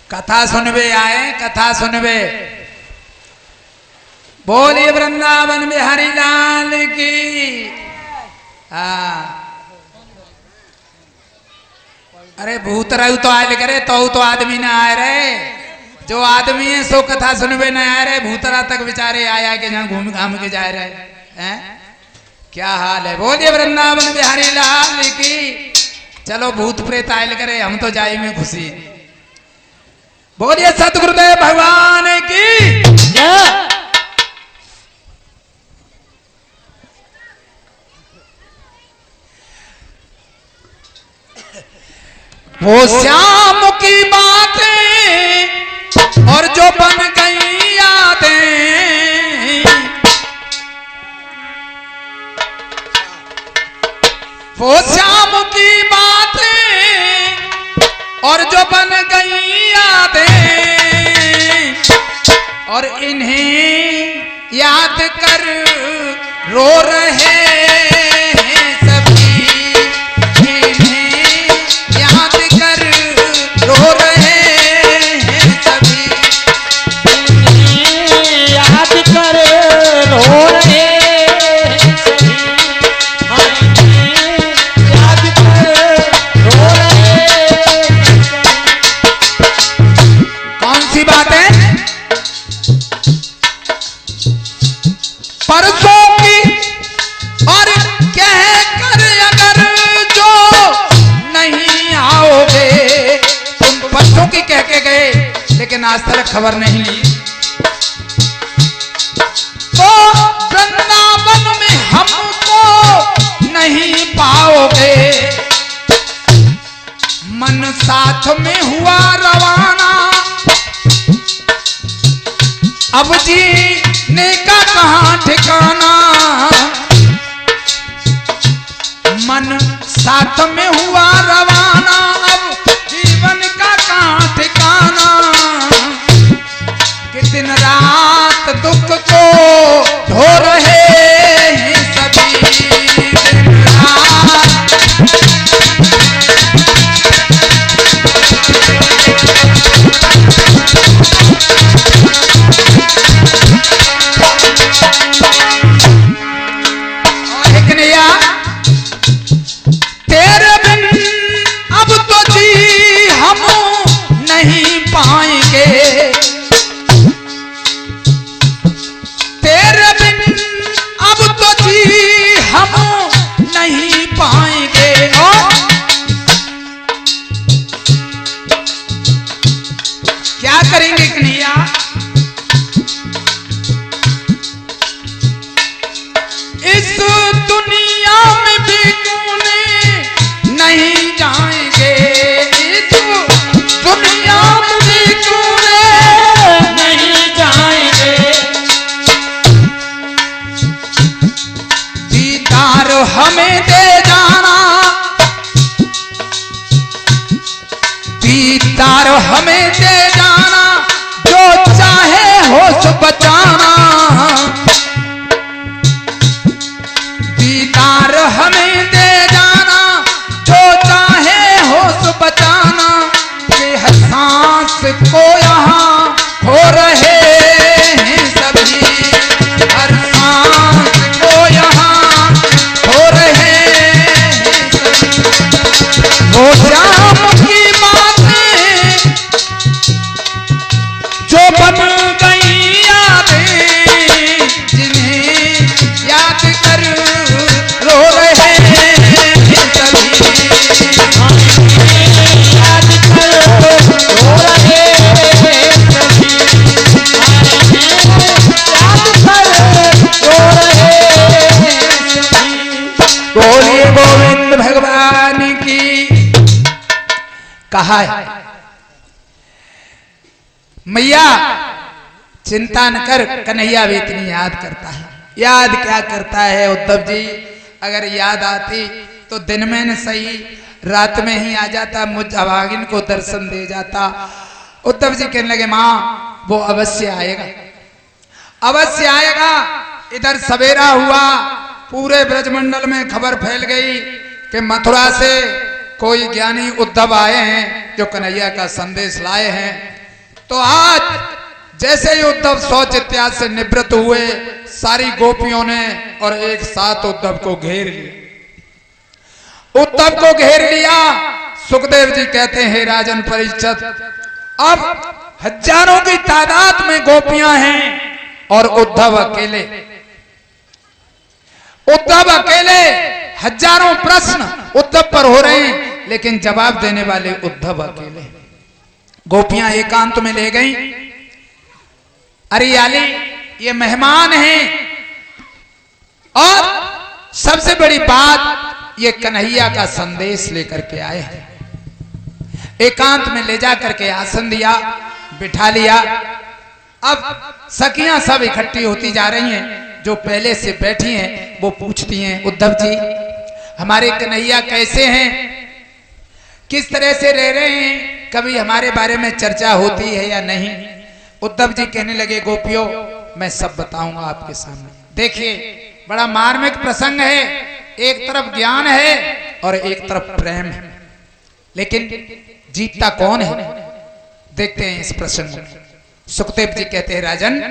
कथा सुनवे आए, कथा सुनवे। बोलिए वृंदावन बिहारी लाल की। अरे भूतराऊ तो आयल करे, तो आदमी ना आए रहे। जो आदमी है सो कथा सुनवे न आए रहे, भूतरा तक बेचारे आया के जहाँ घूम घाम के जाए रहे हैं। क्या हाल है। बोलिए वृंदावन बिहारी लाल की। चलो भूत प्रेत आयल करे, हम तो जाए में खुशी। बोलिए सतगुरुदेव भगवान की। वो श्याम की बातें और जो बन गई यादें, वो श्याम की बातें और जो बन गई यादें, और इन्हें याद कर रो रहे हैं सभी, इन्हें याद कर रो रहे हैं सभी, इन्हें याद कर रो रहे हैं सभी, हाँ इन्हें याद कर रो रहे हैं सभी। कौन सी बात है। परसों की और कह कर अगर जो नहीं आओगे, तुम परसों की कह के गए लेकिन आज तक खबर नहीं ली, तो वृंदावन में हमको नहीं पाओगे। मन साथ में हुआ रवाना, अब जीने का कहाँ ठिकाना। मन साथ में हुआ रवाना, अब जीवन का कहाँ ठिकाना। कि दिन रात दुख को ढो रहे हैं सभी, दिन रात तेरे बिन अब तो जी हम नहीं पाएंगे, तेरे बिन अब तो जी हम नहीं पाएंगे। क्या करेंगे कन्हैया। इस दुनिया में भी तूने नहीं जाएंगे, इस दुनिया में भी तूने नहीं जाएंगे। दीदार हमें दे जाना, दीदार हमें दे जाना, जो चाहे होश बचाना। दीदार हमें दे जाना, जो चाहे होश बचाना। कि हर सांस को यहाँ खो रहे हैं सभी, हर सांस को यहाँ खो रहे हैं सभी। वो श्याम की बातें कहा है, मैया चिंता न कर, कन्हैया भी इतनी याद करता है। याद क्या करता है उद्धव जी, अगर याद आती तो दिन में न सही रात में ही आ जाता, मुझ अभागिन को दर्शन दे जाता। उद्धव जी कहने लगे माँ वो अवश्य आएगा, अवश्य आएगा। इधर सवेरा हुआ, पूरे ब्रजमंडल में खबर फैल गई कि मथुरा से कोई ज्ञानी उद्धव आए हैं जो कन्हैया का संदेश लाए हैं। तो आज जैसे ही उद्धव शौच इत्यादि से निवृत्त हुए, सारी गोपियों ने और एक साथ उद्धव को घेर लिया। उद्धव को घेर लिया। सुखदेव जी कहते हैं राजन परीक्षित, अब हजारों की तादाद में गोपियां हैं और उद्धव अकेले, उद्धव अकेले। हजारों प्रश्न उद्धव पर हो रहे हैं, लेकिन जवाब देने वाले उद्धव अकेले। गोपियां एकांत में ले गई। अरे आली ये मेहमान हैं, और सबसे बड़ी बात ये कन्हैया का संदेश लेकर के आए हैं। एकांत में ले जा करके आसन दिया, बिठा लिया। अब सखियां सब इकट्ठी होती जा रही हैं। जो पहले से बैठी हैं वो पूछती हैं उद्धव जी हमारे कन्हैया कैसे हैं, किस तरह से रह रहे हैं, कभी हमारे बारे में चर्चा होती है या नहीं। उद्धव जी कहने लगे गोपियों मैं सब बताऊंगा आपके सामने। देखिए बड़ा मार्मिक प्रसंग है, एक तरफ ज्ञान है और एक तरफ प्रेम है, लेकिन जीतता कौन है देखते हैं इस प्रसंग में। सुखदेव जी कहते हैं राजन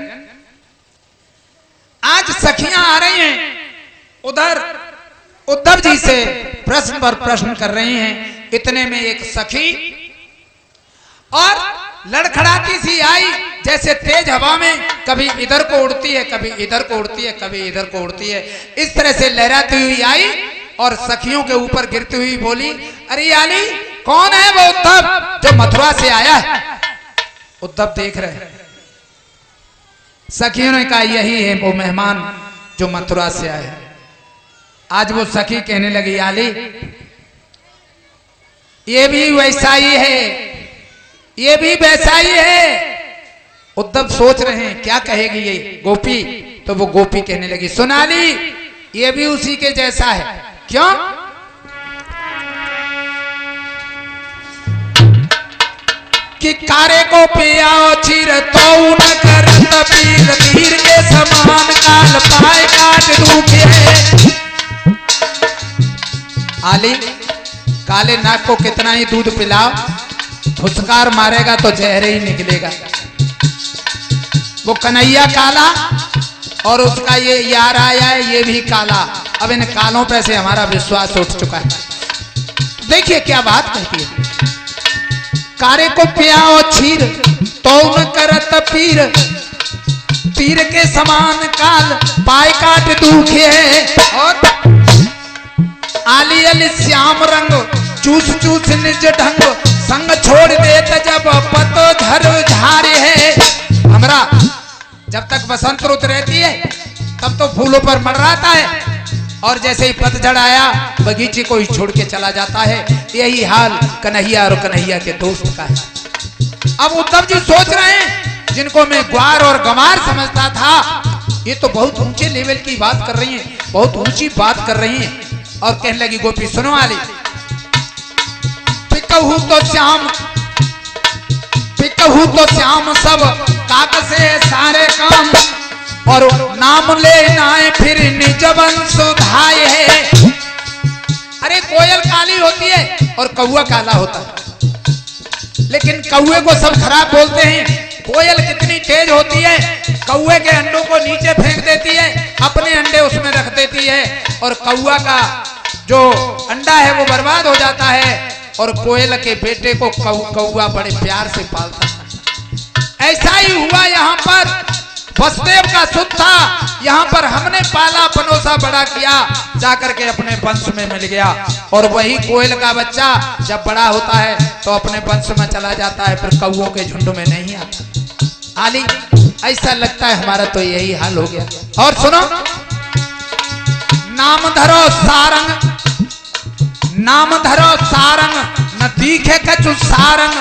आज सखियां आ रही हैं, उधर उद्धव जी से प्रश्न पर प्रश्न कर रही हैं। इतने में एक सखी और लड़खड़ाती सी आई, जैसे तेज हवा में कभी इधर को उड़ती है, कभी इधर को उड़ती है, कभी इधर को उड़ती है। इस तरह से लहराती हुई आई और सखियों के ऊपर गिरती हुई बोली अरे आली कौन है वो उद्धव जो मथुरा से आया है। उद्धव देख रहे हैं। सखियों ने कहा यही है वो मेहमान जो मथुरा से आए। आज वो सखी कहने लगी आली ये भी वैसा ही है, ये भी वैसा ही है। उद्धव सोच रहे हैं क्या कहेगी ये गोपी, तो वो गोपी कहने लगी सुनाली ये भी उसी के जैसा है। क्यों? कि कारे को पियाओ चीर तो न करत पीर, तीर के समान काल पाए काट दुखे। आली काले नाग को कितना ही दूध पिलाओ, फुसकार मारेगा तो जहर ही निकलेगा। वो कन्हैया काला और उसका ये यार आया है ये भी काला। अब इन कालों पे से हमारा विश्वास उठ चुका है। देखिए क्या बात कहती है। कारे को पियाओ छीर तो न करत पीर, तीर के समान काल पाए काट दुखे। और आली अली श्याम रंग चूस चूस निज ढंग, संग छोड़ देत जब पतझर झारे है। हमरा जब तक बसंत रुत रहती है तब तो फूलों पर मंडराता है, और जैसे ही पतझड़ आया बगीचे को ही छोड़ के चला जाता है। यही हाल कन्हैया और कन्हैया के दोस्त का है। अब उद्धव जी सोच रहे हैं जिनको मैं ग्वार और गंवार समझता था, ये तो बहुत ऊंचे लेवल की बात कर रही हैं, बहुत ऊंची बात कर रही हैं। और कहने लगी गोपी सुनो वाली, पिकहू तो श्याम सब काक से सारे काम, और नाम ले नाए फिर निज वंश सुधाए है। अरे कोयल काली होती है और कौआ काला होता है, लेकिन कौए को सब खराब बोलते हैं। कोयल कितनी तेज होती है, कौए के अंडों को नीचे फेंक देती है, अपने अंडे उसमें रख देती है, और कौआ का जो अंडा है वो बर्बाद हो जाता है, और कोयल के बेटे को कौआ बड़े प्यार से पालता है। ऐसा ही हुआ यहाँ पर। वसुदेव का सुत था, यहाँ पर हमने पाला पनोसा बड़ा किया, जाकर के अपने वंश में मिल गया। और वही कोयल का बच्चा जब बड़ा होता है तो अपने वंश में चला जाता है, फिर कौओं के झुंड में नहीं आता। आली ऐसा लगता है हमारा तो यही हाल हो गया। और सुनो, नाम धरो सारंग न दिखे कछु सारंग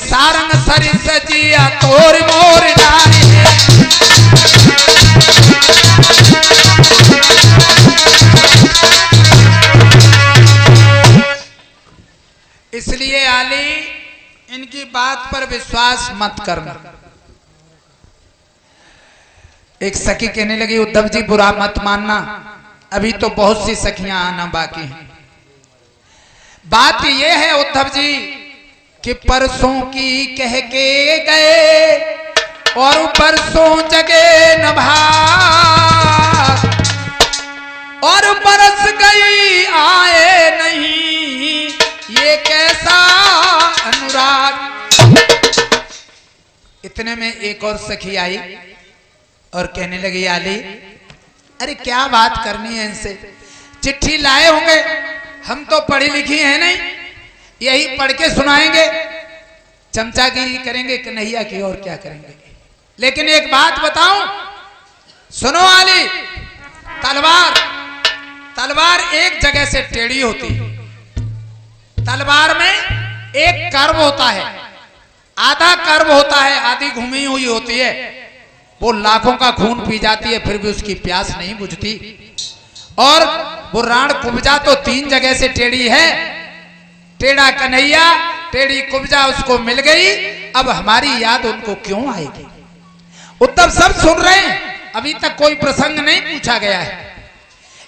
सारंग सरी सजिया तोर मोर नारी है। इसलिए आली इनकी बात पर विश्वास मत करना। एक सखी कहने लगी उद्धव जी बुरा मत मानना, अभी तो बहुत सी सखियां आना बाकी हैं। बात यह है उद्धव जी कि परसों की कह के गए और परसों जगे न भाग, और बरस गई आए नहीं ये कैसा अनुराग। इतने में एक और सखी आई और कहने लगी आली अरे क्या बात करनी है इनसे, चिट्ठी लाए होंगे, हम तो पढ़ी लिखी है नहीं, यही पढ़ के सुनाएंगे, चमचागिरी करेंगे कन्हैया की और क्या करेंगे। लेकिन एक बात बताऊं, सुनो आली, तलवार एक जगह से टेढ़ी होती है। तलवार में एक कर्व होता है, आधा कर्व होता है, आधी घुमी हुई होती है। वो लाखों का खून पी जाती है फिर भी उसकी प्यास नहीं बुझती। और वो राण कुब्जा तो 3 जगह से टेढ़ी है, टेढ़ा कन्हैया, टेढ़ी कुब्जा उसको मिल गई, अब हमारी याद उनको क्यों आएगी। उद्धव सब सुन रहे हैं, अभी तक कोई प्रसंग नहीं पूछा गया है।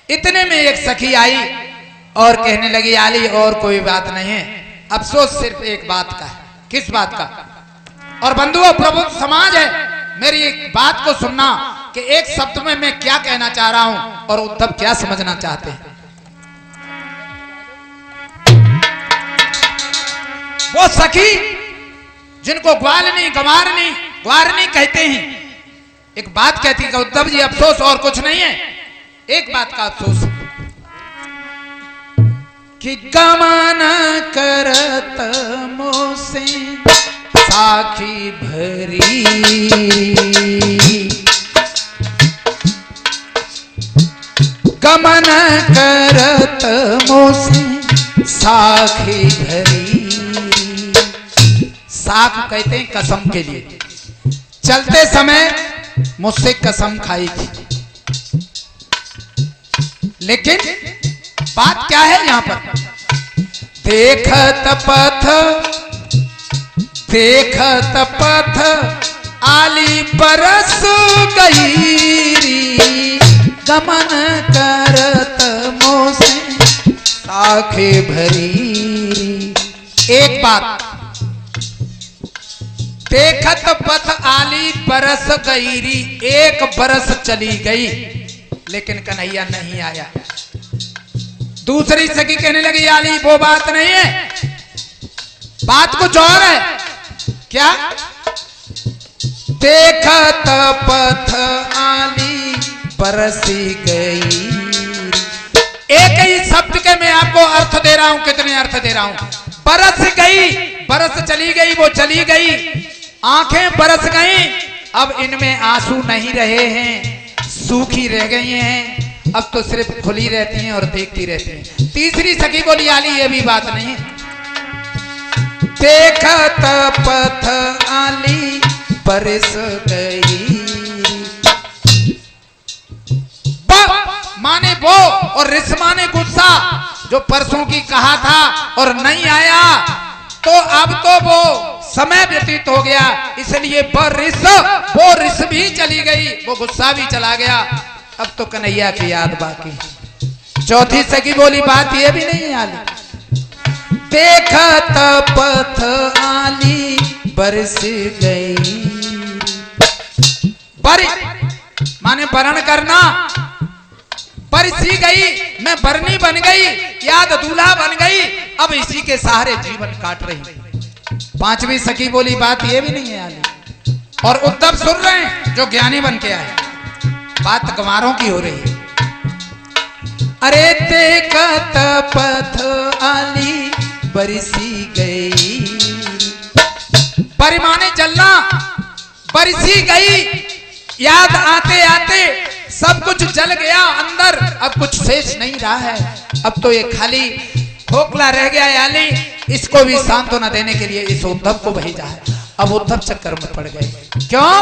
इतने में एक सखी आई और कहने लगी आली और कोई बात नहीं है, अफसोस सिर्फ एक बात का है। किस बात का? और बंधुओं प्रभु समाज है, मेरी एक बात को सुनना कि एक शब्द में मैं क्या कहना चाह रहा हूं और उद्धव क्या समझना चाहते हैं। वो सखी जिनको ग्वालनी गवारनी ग्वारनी कहते हैं, एक बात कहती है उद्धव जी अफसोस और कुछ नहीं है, एक बात का अफसोस कि गमन करत मोसे साखी भरी, गमन करत मोसे साखी भरी। साख कहते हैं कसम के लिए, चलते समय मुझसे कसम खाई थी। लेकिन बात क्या है यहां पर, देखत पथ आली बरस गई, गमन करत मोसे साखे भरी। एक बात, देखत पथ आली बरस गईरी, एक बरस चली गई लेकिन कन्हैया नहीं आया। दूसरी सखी कहने लगी आली वो बात नहीं है, बात कुछ और है। क्या? देखत पथ आली बरसी गई। एक ही शब्द के मैं आपको अर्थ दे रहा हूं, कितने अर्थ दे रहा हूं। बरस गई, बरस चली गई, वो चली गई, आंखें बरस गई, अब इनमें आंसू नहीं रहे हैं, सूखी रह गई हैं, अब तो सिर्फ खुली रहती हैं और देखती रहती हैं। तीसरी सखी बोली आली ये भी बात नहीं है। देखत पथ आली बरस गई, माने वो और रिस माने गुस्सा, जो परसों की कहा था और नहीं आया, तो अब तो वो समय व्यतीत हो गया, इसलिए वो रिस भी चली गई, वो गुस्सा भी चला गया, अब तो कन्हैया की याद बाकी। चौथी सखी बोली बात ये भी नहीं आली। देखत पथ आली बरस गई, माने वरण करना, बरसी गई, मैं बरनी बन गई, याद दूल्हा बन गई, अब इसी के सहारे जीवन काट रही। पांचवी सखी बोली बात ये भी नहीं है आली। और उद्धव सुन रहे हैं जो ज्ञानी बन के आए, बात गंवारों की हो रही है। अरे देखत पथ आली बरसी गई, परिमाने जलना, बरसी गई, याद आते आते सब कुछ जल गया अंदर, अब कुछ शेष नहीं रहा है, अब तो ये खाली खोखला रह गया याली, इसको भी सांत्वना देने के लिए इस उद्धव को भेजा है। अब उद्धव चक्कर में पड़ गए। क्यों?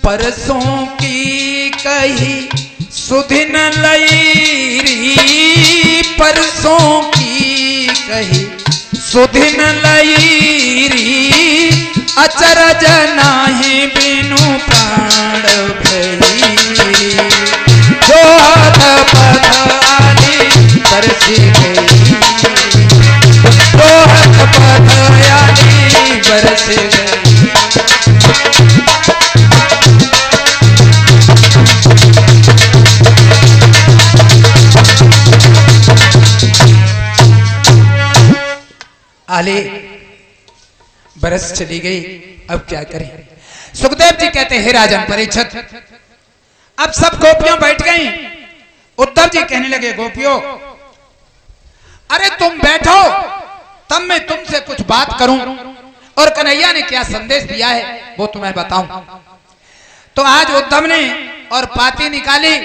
परसों की कही सुधिन लईरी, परसों की कही सुधिन लईरी, अचरज नाही बिनु प्राण भई, जो हथ पथ आली बरसी गई, जो हथ पथ आली बरस गई। आली बरस चली गई, अब क्या करें? सुखदेव जी कहते हैं, हे राजन परीक्षित, अब सब गोपियां बैठ गईं। उद्धव जी कहने लगे, गोपियों अरे तुम बैठो, तब मैं तुमसे कुछ बात करूं, और कन्हैया ने क्या संदेश दिया है वो तुम्हें बताऊं। तो आज उद्धव ने और पाती निकाली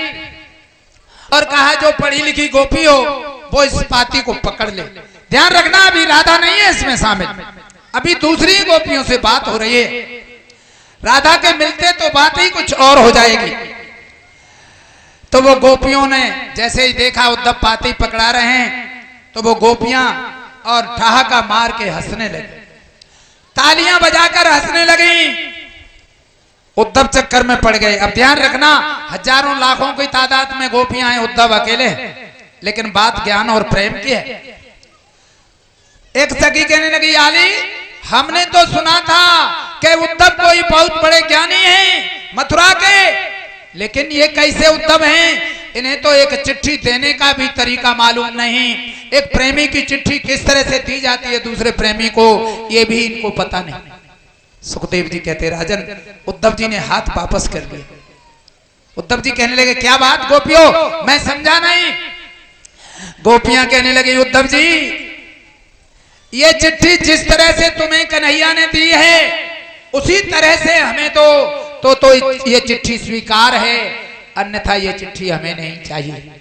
और कहा, जो पढ़ी लिखी गोपी हो वो इस पाती को पकड़ ले। ध्यान रखना, अभी राधा नहीं है इसमें शामिल, अभी दूसरी गोपियों से बात हो रही है। राधा के मिलते तो बात ही कुछ और हो जाएगी। तो वो गोपियों ने जैसे ही देखा उद्धव पाती पकड़ा रहे हैं, तो वो गोपियां और ठहाका मार के हंसने लगी, तालियां बजाकर हंसने लगी। उद्धव चक्कर में पड़ गए। अब ध्यान रखना, हजारों लाखों की तादाद में गोपियां हैं, उद्धव अकेले, लेकिन बात ज्ञान और प्रेम की है। एक सखी कहने लगी, आली हमने तो सुना था कि उद्धव कोई बहुत बड़े ज्ञानी हैं मथुरा के, लेकिन ये कैसे उद्धव हैं? इन्हें तो एक चिट्ठी देने का भी तरीका मालूम नहीं। एक प्रेमी की चिट्ठी किस तरह से दी जाती है दूसरे प्रेमी को, ये भी इनको पता नहीं। सुखदेव जी कहते, राजन उद्धव जी ने हाथ वापस कर लिए। उद्धव जी कहने लगे, क्या बात गोपियों, मैं समझा नहीं। गोपियां कहने लगी, उद्धव जी ये चिट्ठी जिस तरह से तुम्हें कन्हैया ने दी है उसी तरह से हमें तो ये चिट्ठी स्वीकार है, अन्यथा ये चिट्ठी हमें नहीं चाहिए।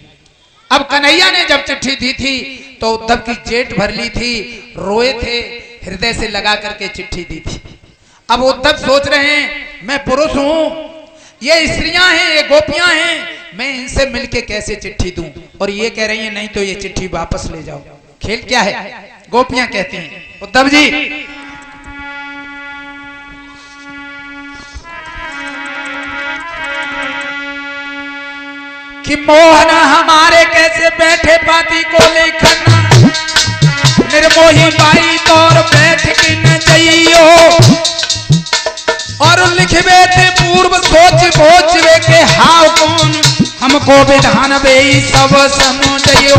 अब कन्हैया ने जब चिट्ठी दी थी तो उद्धव की जेठ भर ली थी, रोए थे, हृदय से लगा करके चिट्ठी दी थी। अब उद्धव सोच रहे हैं, मैं पुरुष हूं, ये स्त्रियां हैं, ये गोपियां हैं, मैं इनसे मिलके कैसे चिट्ठी दूं? और ये कह रही है, नहीं तो ये चिट्ठी वापस ले जाओ। खेल क्या है? गोपियां कहती हैं, उद्धव जी कि मोहन हमारे कैसे बैठे पाती को लेकर, निर्मोही बाई तौर बैठ के न जइयो, और लिखबे थे पूर्व सोच भोजवे के हाव कौन, हमको विधान बे सब समझियो।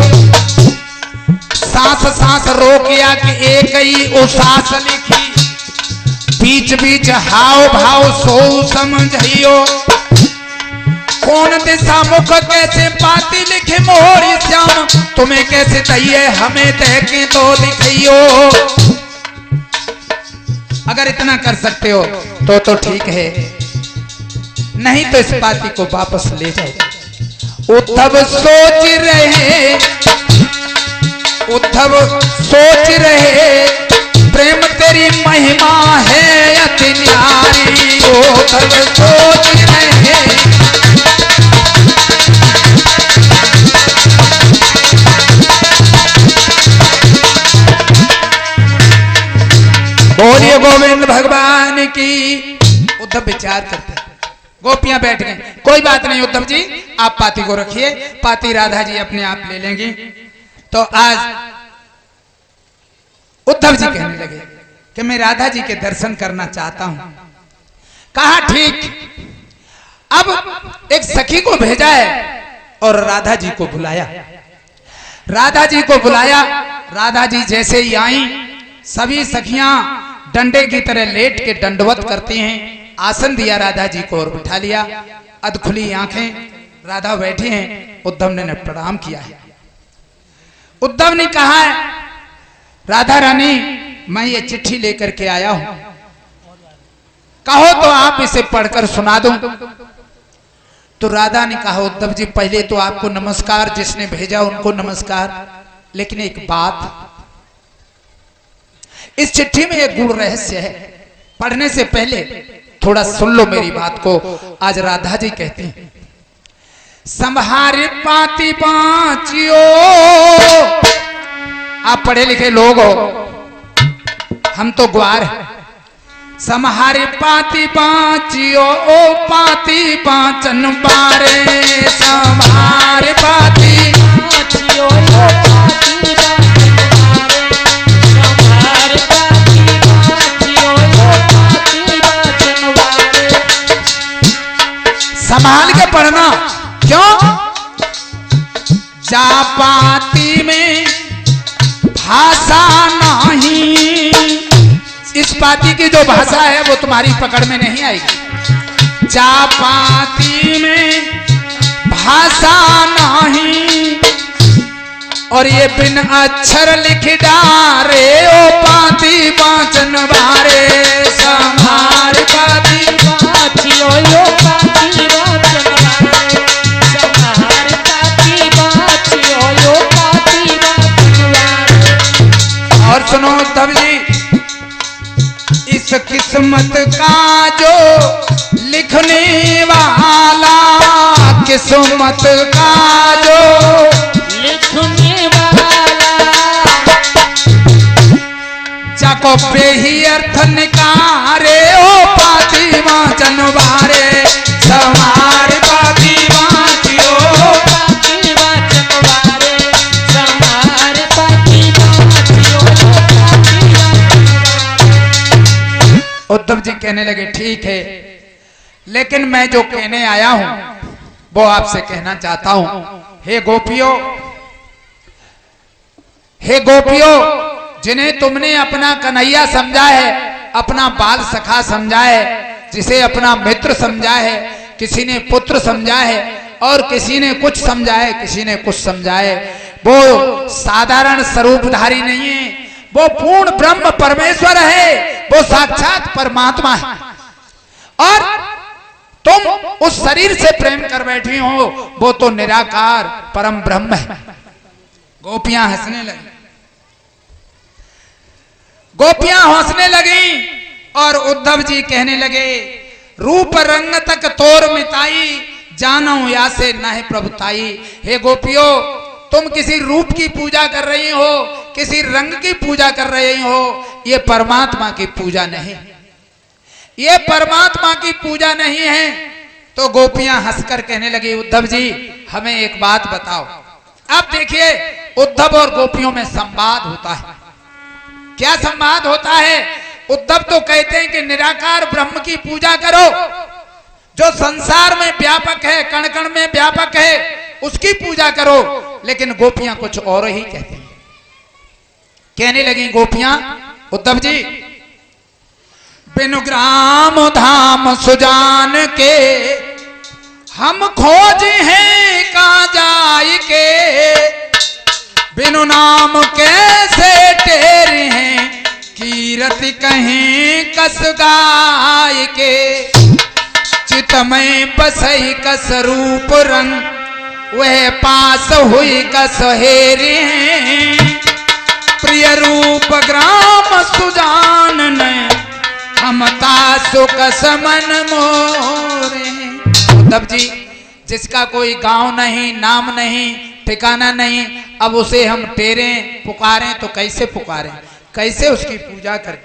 सांस सांस रोकिया कि एक ही उसास लिखी, बीच बीच हाव भाव सो समझियो। कौन दिशा मुख कैसे पाती लिखे मोहरी श्याम, तुम्हें कैसे चाहिए हमें देखें तो दिखियो। अगर इतना कर सकते हो तो ठीक है, नहीं तो इस पाती को वापस ले जाओ। उद्धव सोच रहे, उद्धव सोच रहे, प्रेम तेरी महिमा है अति न्यारी। उद्धव सोच रहे, बोलिए गोविंद भगवान की। उद्धव विचार करते, गोपियां बैठ गए, कोई बात नहीं उद्धव जी, आप पाती को रखिए, पाती राधा जी अपने आप ले लेंगी। तो आज उद्धव जी कहने लगे कि मैं राधा जी के दर्शन करना चाहता हूं। कहा ठीक। अब एक सखी को भेजा है और राधा जी को बुलाया। राधा जी को बुलाया, राधा जी जैसे ही आई, सभी सखियां डंडे की तरह लेट के दंडवत करती हैं। आसन दिया राधा जी को और बिठा लिया, अधखुली आंखें, राधा बैठी हैं। उद्धव ने प्रणाम किया है। उद्धव ने कहा है, राधा रानी मैं ये चिट्ठी लेकर के आया हूं, कहो तो आप इसे पढ़कर सुना दूं। तो राधा ने कहा, उद्धव जी पहले तो आपको नमस्कार, जिसने भेजा उनको नमस्कार, लेकिन एक बात, इस चिट्ठी में एक गूढ़ रहस्य है। पढ़ने से पहले थोड़ा सुन लो मेरी बात को। आज राधा जी कहते हैं, संभारे पाती बाँचियो। आप पढ़े लिखे लोग हो, हम तो ग्वार हैं। संभारे पाती बाँचियो, ओ पाती बाँचन बारे। संभारे पाती बाँचियो, ओ पाती बाँचन बारे। संभारे पाती बाँचियो, ओ पाती बाँचन बारे। संभाल के पढ़ना, क्यों? जा पाती में भाषा नहीं। इस पाती की जो भाषा है वो तुम्हारी पकड़ में नहीं आएगी। जा पाती में भाषा नहीं, और ये बिन अक्षर लिख डारे। ओ पाती बाँचन बारे। संभार पाती बाँचियो, ओ पाती बाँचन बारे। संभारे पाती बाँचियो, ओ पाती बाँचन बारे। और सुनो तब जी, इस किस्मत का जो लिखने वाला, किस्मत का जो लिखने वाला, जाको पे ही अर्थ निकारे। ओ पाती बाँचन बारे। संभार पाती बाँचियो, पाती बाँचन बारे। संभारे पाती बाँचियो, पाती बाँचन बारे। उद्धव जी कहने लगे, ठीक है, लेकिन मैं जो कहने आया हूं वो आपसे कहना चाहता हूं। हे गोपियों, हे गोपियों, जिन्हें तुमने अपना कन्हैया समझा है, अपना बाल सखा समझा है, जिसे अपना मित्र समझा है, किसी ने पुत्र समझा है और किसी ने कुछ समझा है, किसी ने कुछ समझा है, वो साधारण स्वरूपधारी नहीं है, वो पूर्ण ब्रह्म परमेश्वर है, वो साक्षात परमात्मा है। और तुम उस शरीर से प्रेम कर बैठी हो, वो तो निराकार परम ब्रह्म है। गोपियां हंसने लगी, गोपियां हंसने लगी और उद्धव जी कहने लगे, रूप रंग तक तोर मिताई, जानो या से न प्रभुताई। हे गोपियों, तुम किसी रूप की पूजा कर रही हो, किसी रंग की पूजा कर रही हो, ये परमात्मा की पूजा नहीं, ये परमात्मा की पूजा नहीं है। तो गोपियां हंसकर कहने लगी, उद्धव जी हमें एक बात बताओ। अब देखिए, उद्धव और गोपियों में संवाद होता है। क्या संवाद होता है? उद्धव तो कहते हैं कि निराकार ब्रह्म की पूजा करो, जो संसार में व्यापक है, कण कण में व्यापक है, उसकी पूजा करो। लेकिन गोपियां कुछ और ही कहते हैं। कहने लगी गोपियां, उद्धव जी बिनु ग्राम धाम सुजान के, हम खोज हैं कहां जाय के। बिनु नाम कैसे टेरे हैं, कीरति कहीं कस गाय के। चित में बसई कस रूप रंग, वह पास हुई कस हेरे हैं। प्रिय रूप ग्राम सुजान ने, हम तासु कस मन मोरे। उद्धव जी, जिसका कोई गांव नहीं, नाम नहीं, ठिकाना नहीं, अब उसे हम टेरें पुकारें तो कैसे पुकारें, कैसे उसकी पूजा करें?